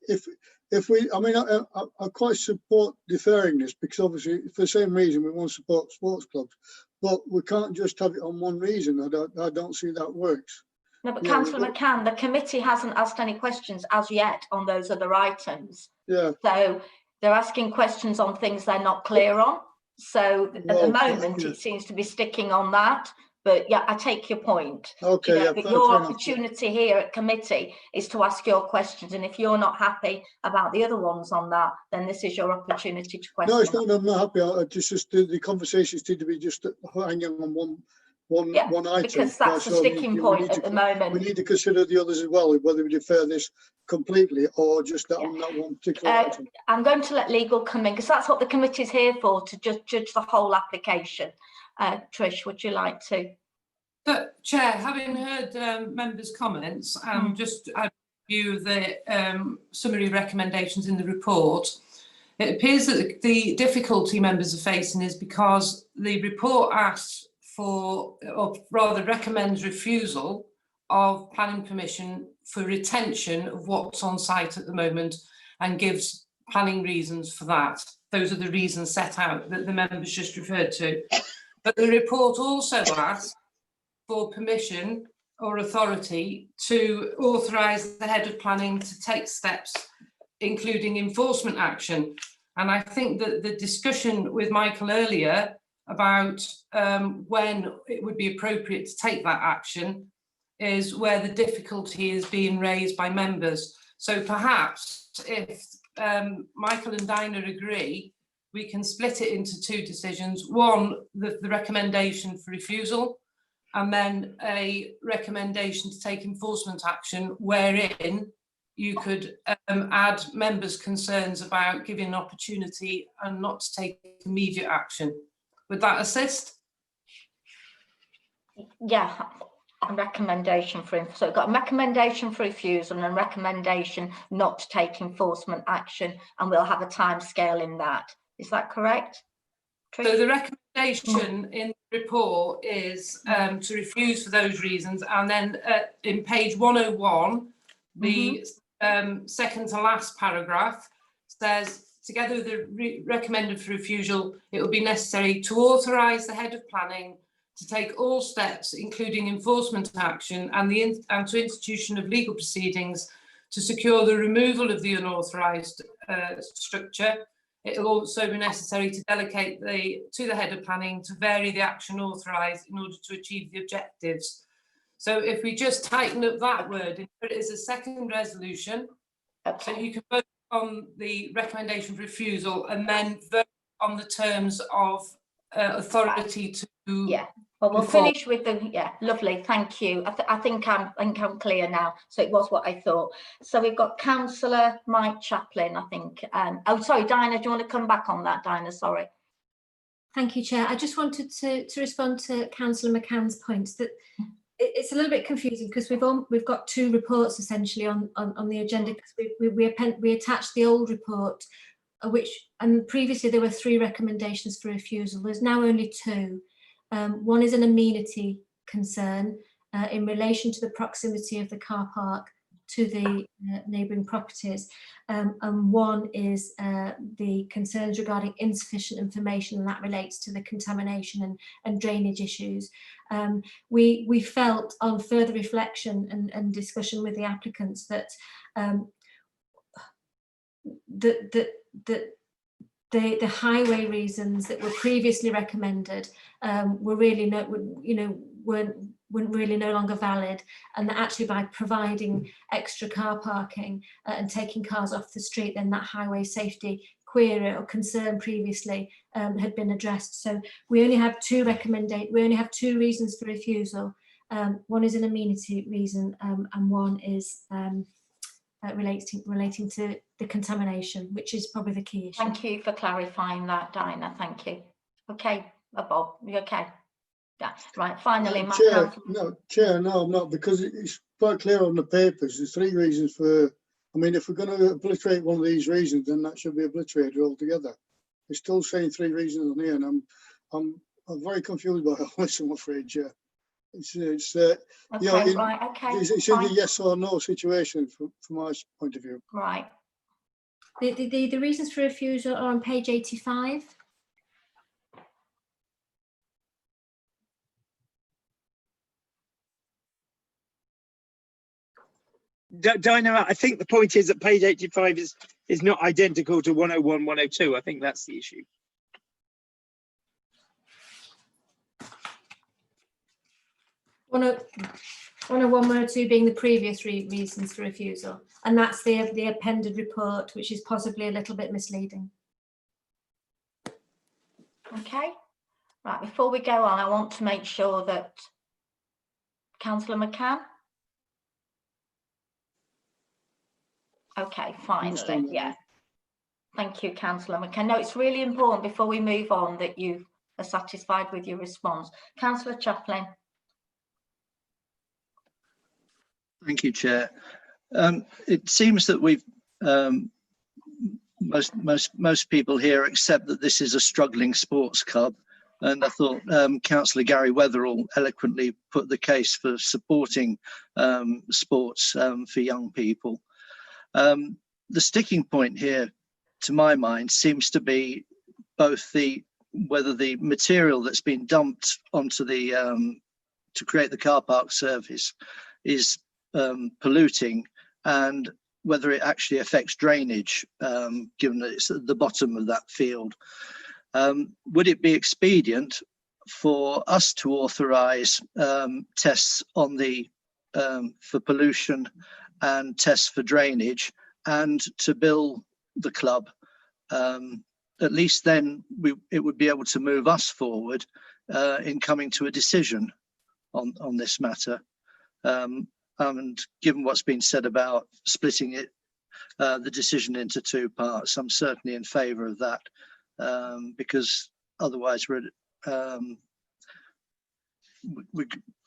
if we, I mean, I quite support deferring this, because obviously for the same reason we want to support sports clubs, but we can't just have it on one reason. I don't see that works. No, but Yeah, Councillor McCann, the committee hasn't asked any questions as yet on those other items. Yeah. So they're asking questions on things they're not clear on. So at the moment, it seems to be sticking on that. But yeah, I take your point. Okay, you know, yeah, but fair your enough. opportunity here at committee is to ask your questions, and if you're not happy about the other ones on that, then this is your opportunity to question. No, it's not. I'm not happy. I just the conversations seem to be just hanging on one item. Because that's the sticking point at the moment. We need to consider the others as well, whether we defer this completely or just that on that one particular item. I'm going to let legal come in, because that's what the committee is here for, to just judge the whole application. Trish, would you like to? But Chair, having heard members' comments and just a view of the summary recommendations in the report, it appears that the difficulty members are facing is because the report asks for, or rather recommends refusal of planning permission for retention of what's on site at the moment, and gives planning reasons for that. Those are the reasons set out that the members just referred to. But the report also asks for permission or authority to authorise the head of planning to take steps, including enforcement action. And I think that the discussion with Michael earlier about when it would be appropriate to take that action is where the difficulty is being raised by members. So perhaps if Michael and Dinah agree, we can split it into 2 decisions. One, the recommendation for refusal, and then a recommendation to take enforcement action, wherein you could add members' concerns about giving an opportunity and not to take immediate action. Would that assist? Yeah, a recommendation for, so we've got a recommendation for refusal and a recommendation not to take enforcement action, and we'll have a time scale in that. Is that correct, Trish? So the recommendation in the report is to refuse for those reasons, and then in page 101, the second to last paragraph says, together with the recommended for refusal, it will be necessary to authorise the head of planning to take all steps, including enforcement action and to institution of legal proceedings to secure the removal of the unauthorised structure. It will also be necessary to delegate to the head of planning to vary the action authorised in order to achieve the objectives. So if we just tighten up that word and put it as a second resolution, so you can vote on the recommendation for refusal and then vote on the terms of authority to. Yeah. Well, we'll finish with the, yeah, lovely, thank you. I think I'm clear now. So it was what I thought. So we've got Councillor Mike Chaplin, I think. Oh, sorry, Dinah, do you want to come back on that, Dinah? Sorry. Thank you, Chair. I just wanted to respond to Councillor McCann's points that it's a little bit confusing because we've got two reports essentially on the agenda, because we attached the old report, and previously there were 3 recommendations for refusal. There's now only 2. One is an amenity concern in relation to the proximity of the car park to the neighbouring properties, and one is the concerns regarding insufficient information, and that relates to the contamination and drainage issues. We felt on further reflection and discussion with the applicants that the highway reasons that were previously recommended were really weren't really no longer valid, and that actually by providing extra car parking and taking cars off the street, then that highway safety query or concern previously had been addressed. So we only have 2 reasons for refusal. One is an amenity reason, and one is relating to the contamination, which is probably the key issue. Thank you for clarifying that, Dinah. Thank you. Okay, Bob, you okay? Yeah, right. Finally, Chair, no, I'm not, because it's quite clear on the papers. There's 3 reasons for. I mean, if we're going to obliterate one of these reasons, then that should be obliterated altogether. It's still saying 3 reasons on here, and I'm very confused by all this, I'm afraid, Chair. It's okay, you know, right, okay. It's in the yes or no situation from my point of view. Right. The reasons for refusal are on page 85. Dinah, I think the point is that page 85 is not identical to 101, 102. I think that's the issue. One of 102 being the previous reasons for refusal, and that's the appended report, which is possibly a little bit misleading. Okay, right, before we go on, I want to make sure that Councillor McCann. Okay, finally, yeah. Thank you, Councillor McCann. No, it's really important before we move on that you are satisfied with your response. Councillor Chaplin. Thank you, Chair. It seems that we've most people here accept that this is a struggling sports club, and I thought Councillor Gary Weatherall eloquently put the case for supporting sports for young people. The sticking point here, to my mind, seems to be both whether the material that's been dumped onto the to create the car park service is polluting, and whether it actually affects drainage, given that it's at the bottom of that field. Would it be expedient for us to authorise tests on for pollution and tests for drainage, and to bill the club? At least then it would be able to move us forward in coming to a decision on this matter. And given what's been said about splitting the decision into 2 parts, I'm certainly in favour of that, because otherwise I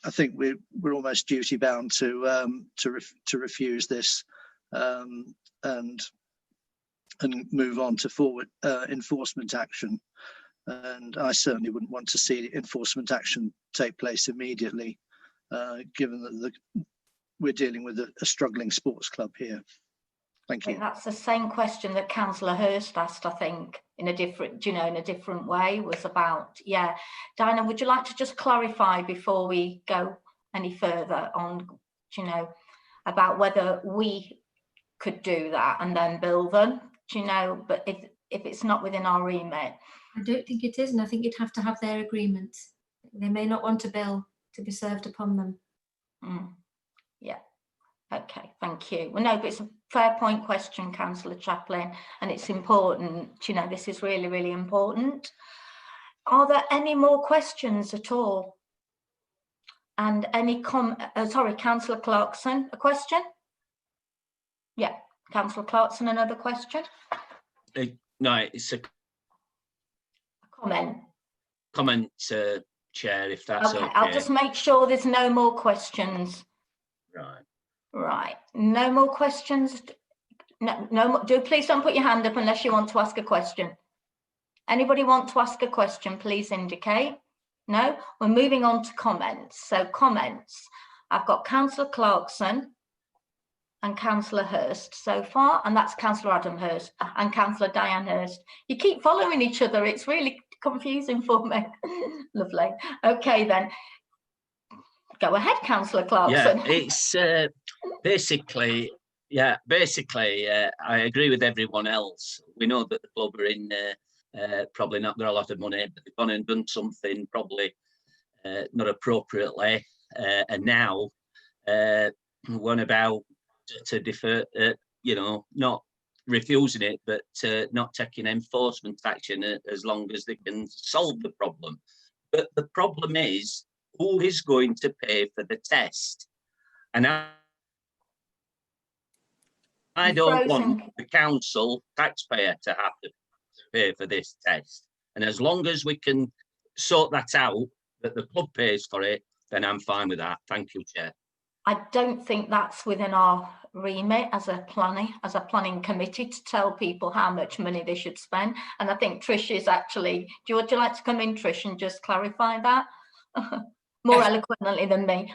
think we're almost duty bound to refuse this and move on to forward enforcement action. and I certainly wouldn't want to see enforcement action take place immediately, given that we're dealing with a struggling sports club here. Thank you. That's the same question that Councillor Hurst asked, I think, in a different, in a different way, was about, yeah. Diana, would you like to just clarify before we go any further on, about whether we could do that and then bill them, but if it's not within our remit? I don't think it is, and I think you'd have to have their agreement. They may not want a bill to be served upon them. Yeah. Okay, thank you. Well, no, but it's a fair point question, Councillor Chaplin, and it's important. This is really, really important. Are there any more questions at all? And any sorry, Councillor Clarkson, a question? Yeah, Councillor Clarkson, another question? No, it's a comment. Comment, Chair, if that's okay. I'll just make sure there's no more questions. Right. Right, no more questions. No more. Please don't put your hand up unless you want to ask a question. Anybody want to ask a question, please indicate. No, we're moving on to comments. So comments, I've got Councillor Clarkson and Councillor Hurst so far, and that's Councillor Adam Hurst and Councillor Diane Hurst. You keep following each other, it's really confusing for me. Lovely. Okay then, go ahead, Councillor Clarkson. Yeah, it's basically, I agree with everyone else. We know that the club are in probably not got a lot of money, but they've gone and done something probably not appropriately, and now one about to defer, not refusing it, but not taking enforcement action as long as they can solve the problem. But the problem is, who is going to pay for the test? And I don't want the council taxpayer to have to pay for this test. And as long as we can sort that out, that the club pays for it, then I'm fine with that. Thank you, Chair. I don't think that's within our remit as a planning committee to tell people how much money they should spend. And I think Trish is actually, would you like to come in, Trish, and just clarify that more eloquently than me?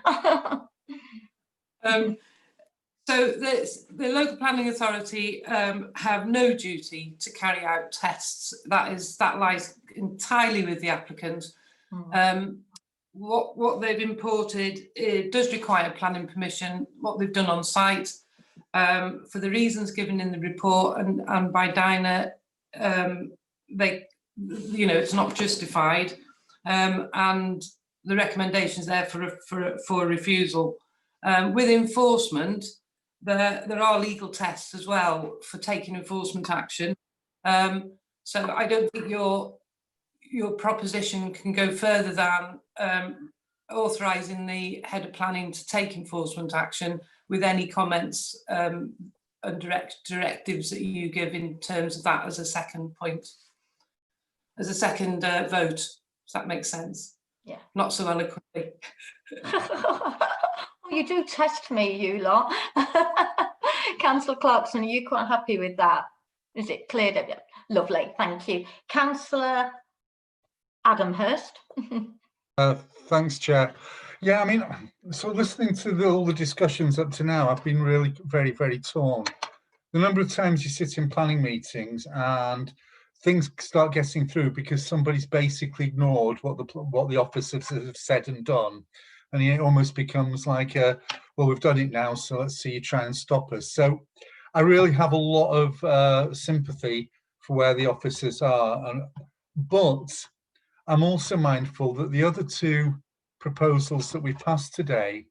So the local planning authority have no duty to carry out tests. That lies entirely with the applicant. What they've imported does require planning permission. What they've done on site, for the reasons given in the report and by Dinah, it's not justified, and the recommendations there for refusal. With enforcement, there are legal tests as well for taking enforcement action. So I don't think your proposition can go further than authorising the head of planning to take enforcement action with any comments and directives that you give in terms of that as a second point, as a second vote. Does that make sense? Yeah. Not so eloquently. Oh, you do test me, you lot. Councillor Clarkson, are you quite happy with that? Is it cleared up? Lovely, thank you. Councillor Adam Hurst. Thanks, Chair. Yeah, I mean, so listening to all the discussions up to now, I've been really very, very torn. The number of times you sit in planning meetings and things start getting through because somebody's basically ignored what the officers have said and done. And it almost becomes like, well, we've done it now, so let's see you try and stop us. So I really have a lot of sympathy for where the officers are. But I'm also mindful that the other two proposals that we passed today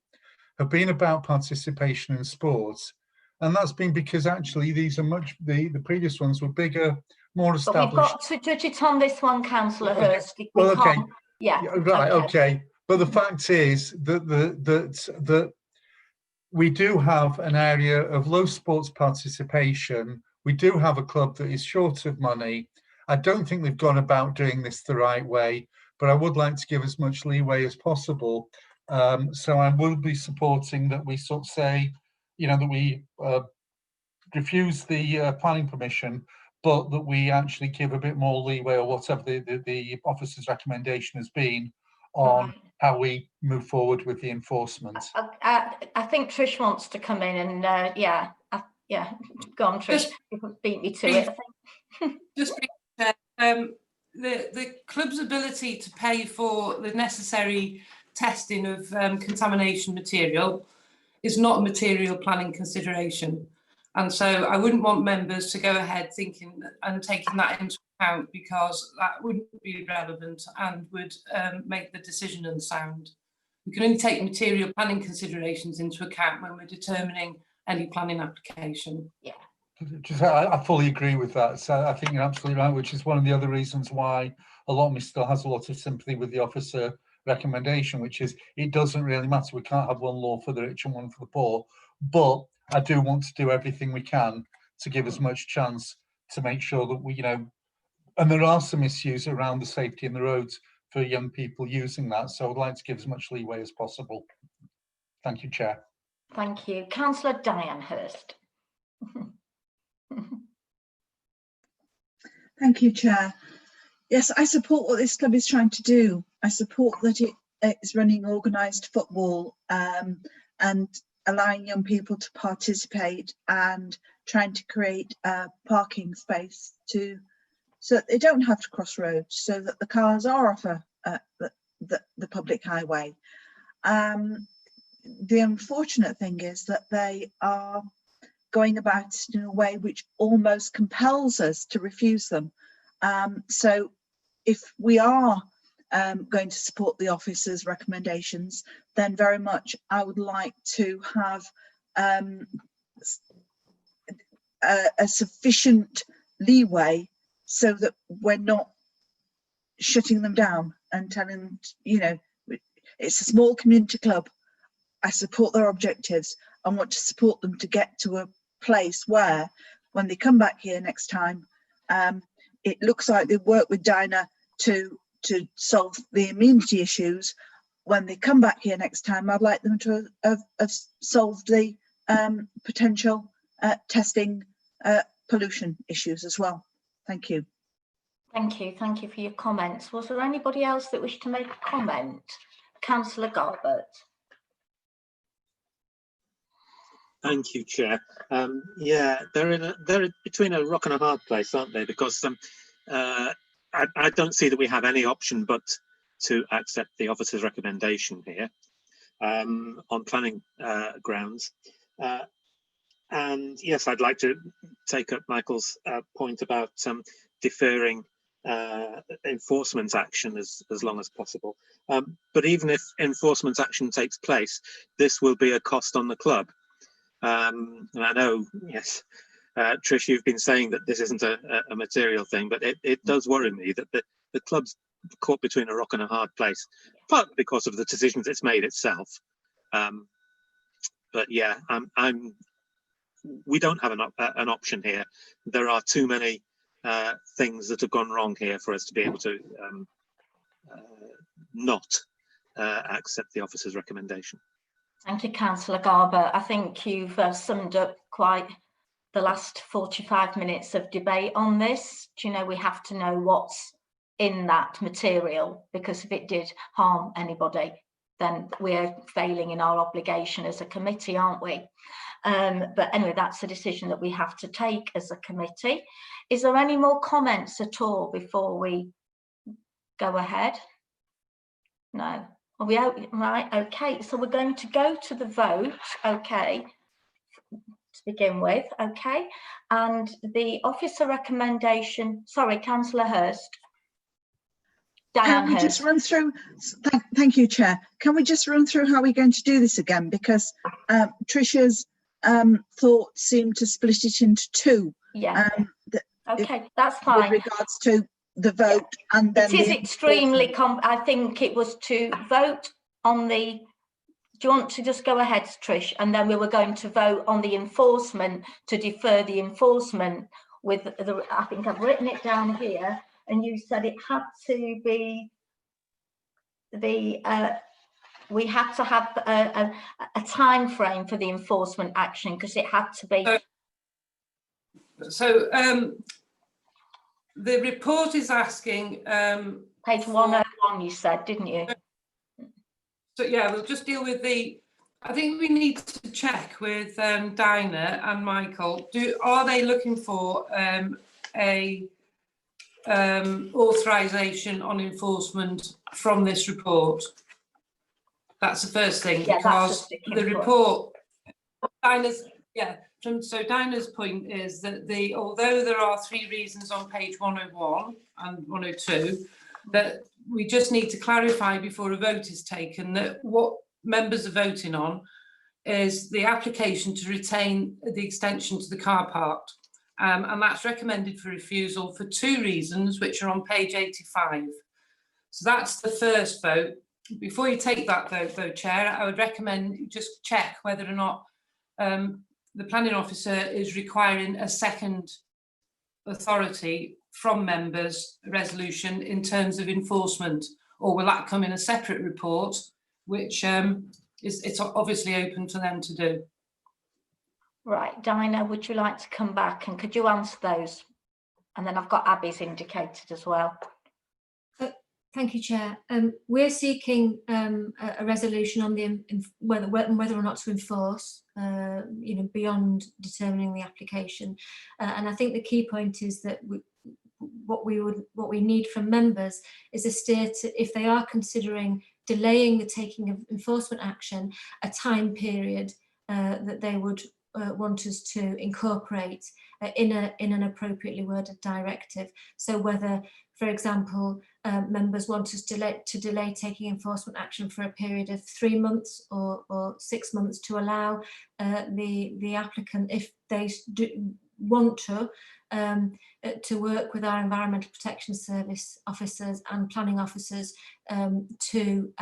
have been about participation in sports. And that's been because actually these are the previous ones were bigger, more established. But we've got to judge it on this one, Councillor Hurst. Well, okay. Yeah. Right, okay. But the fact is that we do have an area of low sports participation. We do have a club that is short of money. I don't think they've gone about doing this the right way, but I would like to give as much leeway as possible. So I will be supporting that we sort of say, that we refuse the planning permission, but that we actually give a bit more leeway, or whatever the officer's recommendation has been, on how we move forward with the enforcement. I think Trish wants to come in and yeah, go on, Trish. Beat me to it. Just the club's ability to pay for the necessary testing of contamination material is not a material planning consideration, and so I wouldn't want members to go ahead thinking and taking that into account, because that wouldn't be relevant and would make the decision unsound. We can only take material planning considerations into account when we're determining any planning application. Yeah. I fully agree with that. So I think you're absolutely right, which is one of the other reasons why a lot of me still has a lot of sympathy with the officer recommendation, which is it doesn't really matter. We can't have one law for the rich and one for the poor. But I do want to do everything we can to give as much chance to make sure that we, and there are some issues around the safety in the roads for young people using that. So I'd like to give as much leeway as possible. Thank you, Chair. Thank you. Councillor Diane Hurst. Thank you, Chair. Yes, I support what this club is trying to do. I support that it's running organised football and allowing young people to participate and trying to create a parking space so that they don't have to cross roads, so that the cars are off the public highway. The unfortunate thing is that they are going about it in a way which almost compels us to refuse them. So if we are going to support the officer's recommendations, then very much I would like to have a sufficient leeway so that we're not shutting them down and telling them, it's a small community club. I support their objectives. I want to support them to get to a place where, when they come back here next time, it looks like they've worked with Dinah to solve the immunity issues. When they come back here next time, I'd like them to have solved the potential testing pollution issues as well. Thank you. Thank you. Thank you for your comments. Was there anybody else that wished to make a comment? Councillor Garbett. Thank you, Chair. Yeah, they're between a rock and a hard place, aren't they? Because I don't see that we have any option but to accept the officer's recommendation here on planning grounds. And yes, I'd like to take up Michael's point about deferring enforcement action as long as possible. But even if enforcement action takes place, this will be a cost on the club. And I know, yes, Trish, you've been saying that this isn't a material thing, but it does worry me that the club's caught between a rock and a hard place, partly because of the decisions it's made itself. But yeah, we don't have an option here. There are too many things that have gone wrong here for us to be able to not accept the officer's recommendation. Thank you, Councillor Garber. I think you've summed up quite the last 45 minutes of debate on this. Do you know, we have to know what's in that material, because if it did harm anybody, then we're failing in our obligation as a committee, aren't we? But anyway, that's a decision that we have to take as a committee. Is there any more comments at all before we go ahead? No. Are we out? Right, okay, so we're going to go to the vote, okay, to begin with, okay, and the officer recommendation, sorry, Councillor Hurst. Can we just run through, thank you, Chair, can we just run through how we're going to do this again, because Tricia's thoughts seem to split it into two. Yeah, okay, that's fine. With regards to the vote, and then it is extremely I think it was to vote on the, do you want to just go ahead, Trish, and then we were going to vote on the enforcement, to defer the enforcement with the, I think I've written it down here, and you said it had to be the we had to have a time frame for the enforcement action, because it had to be the report is asking. Page 101, you said, didn't you? So yeah, we'll just deal with the. I think we need to check with Dinah and Michael. Are they looking for a authorisation on enforcement from this report? That's the first thing, Yeah, because the the report. Dinah's, yeah. So Dinah's point is that although there are 3 reasons on page 101 and 102, that we just need to clarify before a vote is taken that what members are voting on is the application to retain the extension to the car park. And that's recommended for refusal for 2 reasons, which are on page 85. So that's the first vote. Before you take that vote, though, Chair, I would recommend you just check whether or not the planning officer is requiring a second authority from members resolution in terms of enforcement, or will that come in a separate report, which it's obviously open for them to do. Right, Dinah, would you like to come back and could you answer those? And then I've got Abby's indicated as well. Thank you, Chair. We're seeking a resolution on the whether or not to enforce, beyond determining the application. And I think the key point is that what we need from members is a steer to, if they are considering delaying the taking of enforcement action, a time period that they would want us to incorporate in an appropriately worded directive. So whether, for example, members want us to delay taking enforcement action for a period of 3 months or 6 months to allow the applicant, if they want to work with our Environmental Protection Service officers and planning officers to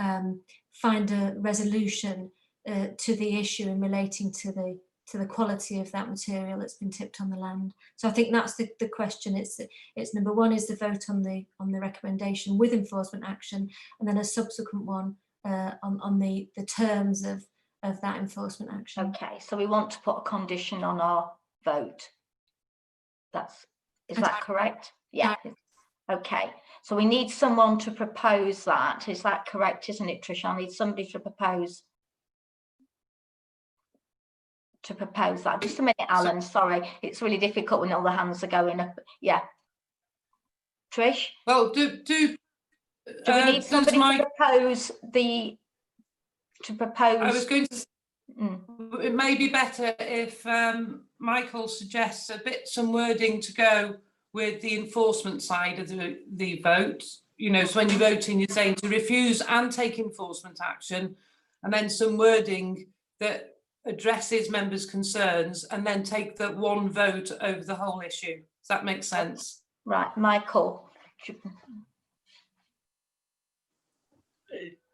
find a resolution to the issue in relating to the quality of that material that's been tipped on the land. So I think that's the question. It's number one is the vote on the recommendation with enforcement action, and then a subsequent one on the terms of that enforcement action. Okay, so we want to put a condition on our vote. Is that correct? Yeah. Okay, so we need someone to propose that. Is that correct, isn't it, Trish? I need somebody to propose that. Just a minute, Alan, sorry. It's really difficult when all the hands are going up. Yeah. Trish? Well, do we need somebody to propose I was going to it may be better if Michael suggests some wording to go with the enforcement side of the vote. So when you're voting, you're saying to refuse and take enforcement action, and then some wording that addresses members' concerns, and then take that one vote over the whole issue. Does that make sense? Right, Michael.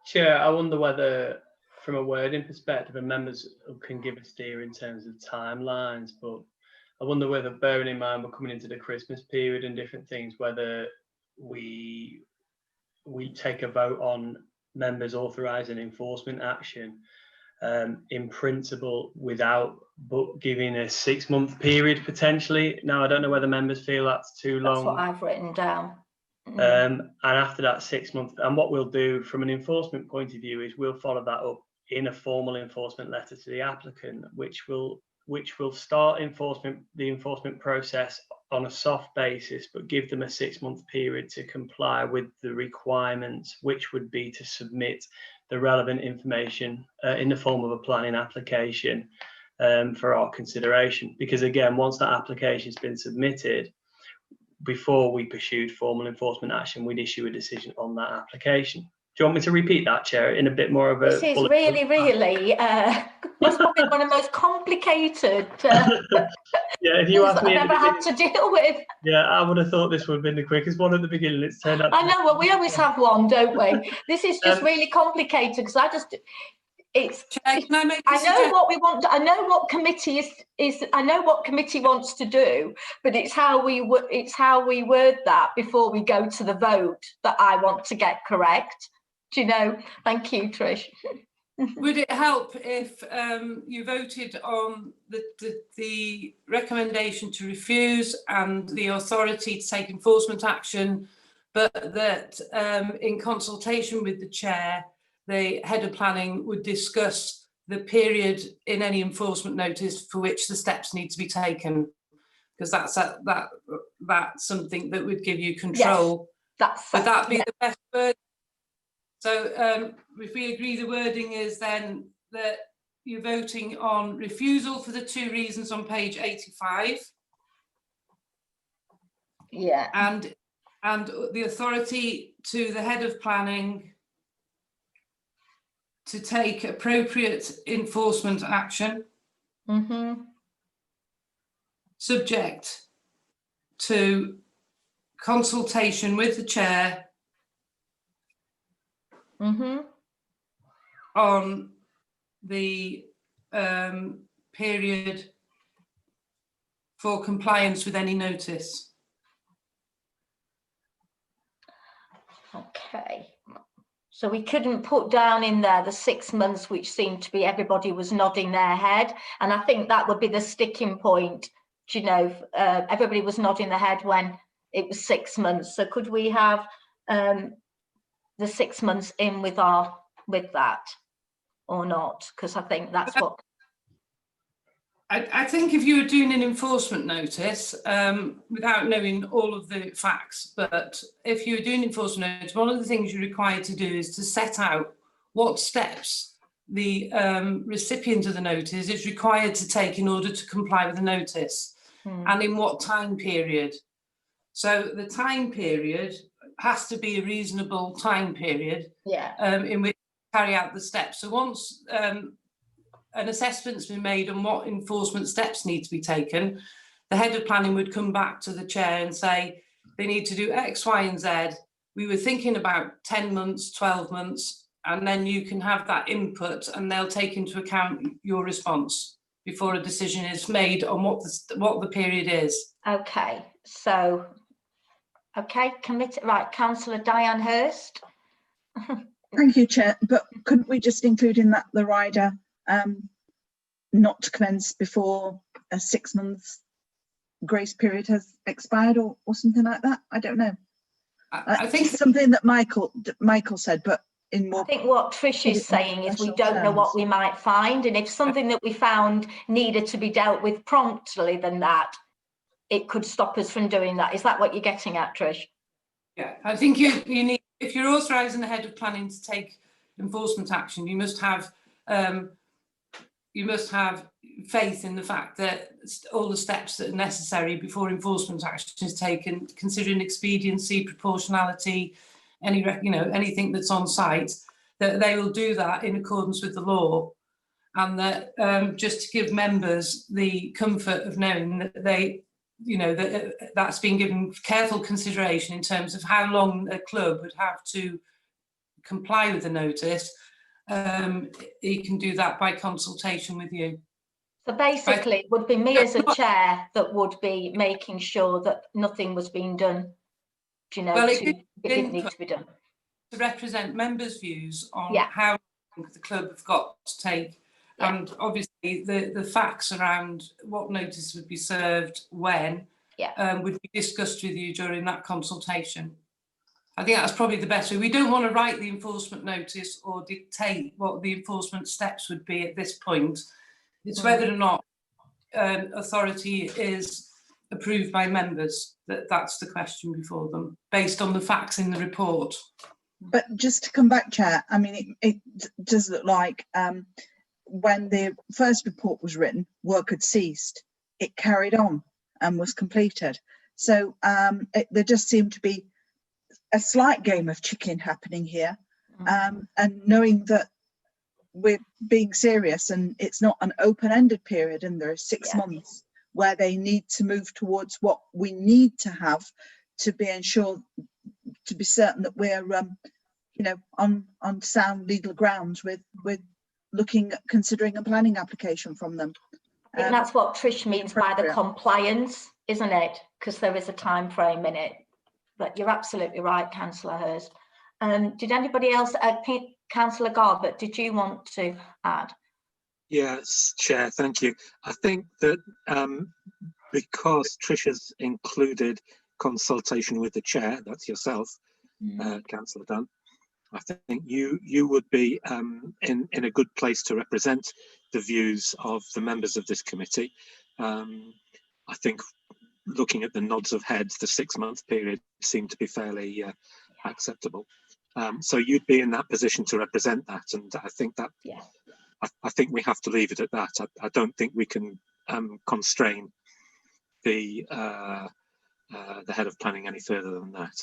Chair, I wonder whether, from a wording perspective, and members can give a steer in terms of timelines, but I wonder whether, bearing in mind we're coming into the Christmas period and different things, whether we take a vote on members authorising enforcement action in principle without giving a 6-month period potentially. Now, I don't know whether members feel that's too long. That's what I've written down. And after that 6 months, and what we'll do from an enforcement point of view is we'll follow that up in a formal enforcement letter to the applicant, which will start the enforcement process on a soft basis, but give them a 6-month period to comply with the requirements, which would be to submit the relevant information in the form of a planning application for our consideration. Because again, once that application has been submitted, before we pursued formal enforcement action, we'd issue a decision on that application. Do you want me to repeat that, Chair, in a bit more of a... This is really, must be one of the most complicated yeah, if you asked me I've ever had to deal with. Yeah, I would have thought this would have been the quickest one at the beginning. It's turned out... I know, well, we always have one, don't we? This is just really complicated because I know what we want. I know what committee is. I know what committee wants to do, but it's how we word that before we go to the vote that I want to get correct. Do you know? Thank you, Trish. Would it help if you voted on the recommendation to refuse and the authority to take enforcement action, but that in consultation with the chair, the head of planning would discuss the period in any enforcement notice for which the steps need to be taken? Because that's something that would give you control. Yes, would that be the best word? So if we agree the wording is then that you're voting on refusal for the 2 reasons on page 85. Yeah. And the authority to the head of planning to take appropriate enforcement action. Mm-hmm. Subject to consultation with the chair. Mm-hmm. On the period for compliance with any notice. Okay. So we couldn't put down in there the 6 months, which seemed to be everybody was nodding their head. And I think that would be the sticking point. You know, everybody was nodding their head when it was 6 months. So could we have the 6 months in with that or not? Because I think that's what. I think if you were doing an enforcement notice, without knowing all of the facts, but if you were doing enforcement notice, one of the things you're required to do is to set out what steps the recipient of the notice is required to take in order to comply with the notice, and in what time period. So the time period has to be a reasonable time period, in which to carry out the steps. So once an assessment's been made on what enforcement steps need to be taken, the head of planning would come back to the chair and say, they need to do X, Y, and Z. We were thinking about 10 months, 12 months, and then you can have that input and they'll take into account your response before a decision is made on what the period is. Okay, so, okay, committee, right, Councillor Diane Hurst. Thank you, Chair, but couldn't we just include in that the rider not to commence before a 6 months grace period has expired or something like that? I don't know. I think something that Michael said, but in more. I think what Trish is saying is we don't know what we might find, and if something that we found needed to be dealt with promptly, then that it could stop us from doing that. Is that what you're getting at, Trish? Yeah, I think you need, if you're authorising the head of planning to take enforcement action, you must have faith in the fact that all the steps that are necessary before enforcement action is taken, considering expediency, proportionality, anything that's on site, that they will do that in accordance with the law, and that just to give members the comfort of knowing that they, that's been given careful consideration in terms of how long a club would have to comply with the notice. He can do that by consultation with you. So basically, it would be me as a chair that would be making sure that nothing was being done, well, it didn't need to be done. To represent members' views on how the club have got to take, and obviously the facts around what notice would be served when would be discussed with you during that consultation. I think that's probably the best way. We don't want to write the enforcement notice or dictate what the enforcement steps would be at this point. It's whether or not authority is approved by members, that's the question before them, based on the facts in the report. But just to come back, Chair, I mean, it does look like when the first report was written, work had ceased. It carried on and was completed. So there just seemed to be a slight game of chicken happening here, and knowing that we're being serious and it's not an open-ended period, and there are 6 months where they need to move towards what we need to have to be ensured, to be certain that we're on sound legal grounds with looking at considering a planning application from them. I think that's what Trish means by the compliance, isn't it? Because there is a time frame in it. But you're absolutely right, Councillor Hurst. Did anybody else, Councillor Garbett, did you want to add? Yes, Chair, thank you. I think that because Tricia's included consultation with the Chair, that's yourself, Councillor Dunn, I think you would be in a good place to represent the views of the members of this committee. I think looking at the nods of heads, the 6-month period seemed to be fairly acceptable. So you'd be in that position to represent that, and I think that I think we have to leave it at that. I don't think we can constrain the head of planning any further than that.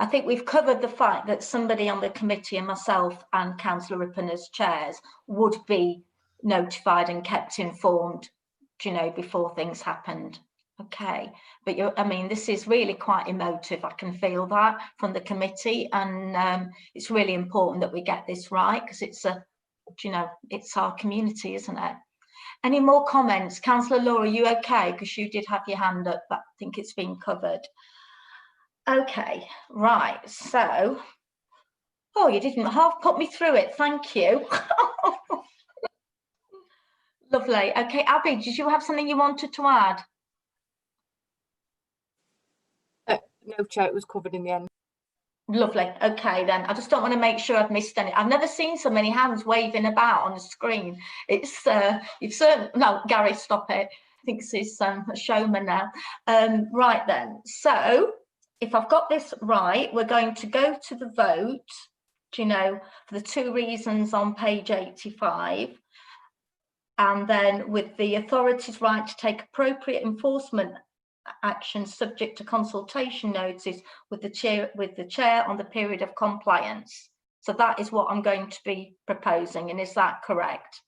I think we've covered the fact that somebody on the committee and myself and Councillor Rippon as chairs would be notified and kept informed, you know, before things happened. Okay, but I mean, this is really quite emotive. I can feel that from the committee, and it's really important that we get this right, because it's you know, it's our community, isn't it? Any more comments? Councillor Laura, you okay? Because you did have your hand up, but I think it's been covered. Okay, right, so, oh, you didn't half put me through it, thank you. Lovely. Okay, Abby, did you have something you wanted to add? No, Chair, it was covered in the end. Lovely. Okay, then. I just don't want to make sure I've missed any. I've never seen so many hands waving about on the screen. It's, you've certainly, no, Gary, stop it. I think this is a showman now. Right then. So, if I've got this right, we're going to go to the vote, you know, for the 2 reasons on page 85. And then with the authority's right to take appropriate enforcement action subject to consultation notice with the chair on the period of compliance. So that is what I'm going to be proposing, and is that correct?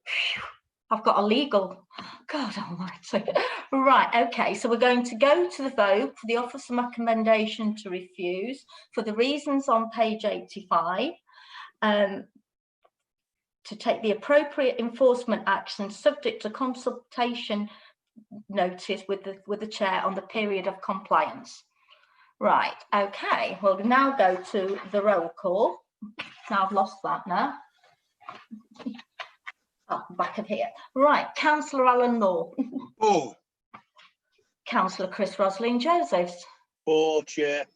Whew, I've got a legal, God almighty. Right, okay, so we're going to go to the vote for the officer recommendation to refuse for the reasons on page 85, to take the appropriate enforcement action subject to consultation notice with the chair on the period of compliance. Right, okay, we'll now go to the roll call. Now I've lost that now. Oh, back of here. Right, Councillor Alan Moore. For. Councillor Chris Roslin-Josephs. For, Chair.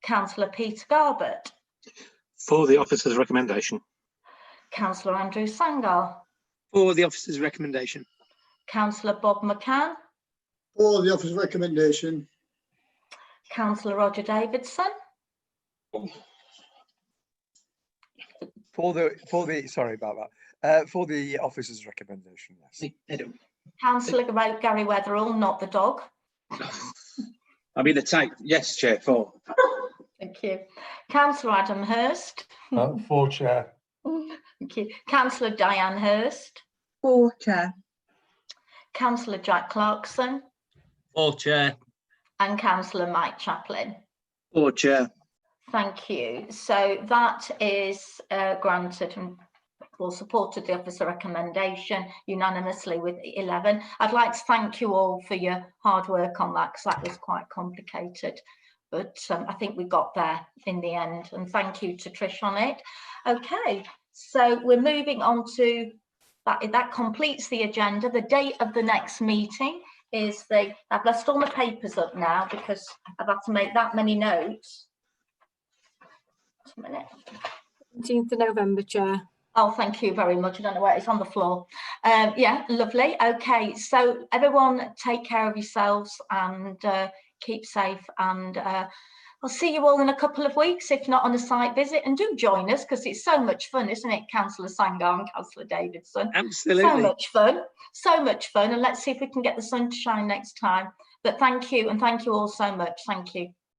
Councillor Peter Garbett. For the officer's recommendation. Councillor Andrew Sangar. For the officer's recommendation. Councillor Bob McCann. For the officer's recommendation. Councillor Roger Davidson. For the sorry about that. For the officer's recommendation, yes. Councillor Gary Weatherall, not the dog. I mean the type. Yes, Chair. For. Thank you. Councillor Adam Hurst. For, Chair. Thank you. Councillor Diane Hurst. For, Chair. Councillor Jack Clarkson. For, Chair. And Councillor Mike Chaplin. For, Chair. Thank you. So that is granted and will supported the officer recommendation unanimously with 11. I'd like to thank you all for your hard work on that, because that was quite complicated. But I think we got there in the end, and thank you to Trish on it. Okay, so we're moving on to that completes the agenda. The date of the next meeting is I've left all my papers up now because I've had to make that many notes. Just a minute. 17th of November, Chair. Oh, thank you very much. I don't know where it's on the floor. Yeah, lovely. Okay, so everyone take care of yourselves and keep safe, and I'll see you all in a couple of weeks, if not on a site visit, and do join us because it's so much fun, isn't it, Councillor Sangar and Councillor Davidson? Absolutely. So much fun, and let's see if we can get the sun to shine next time. But thank you, and thank you all so much. Thank you.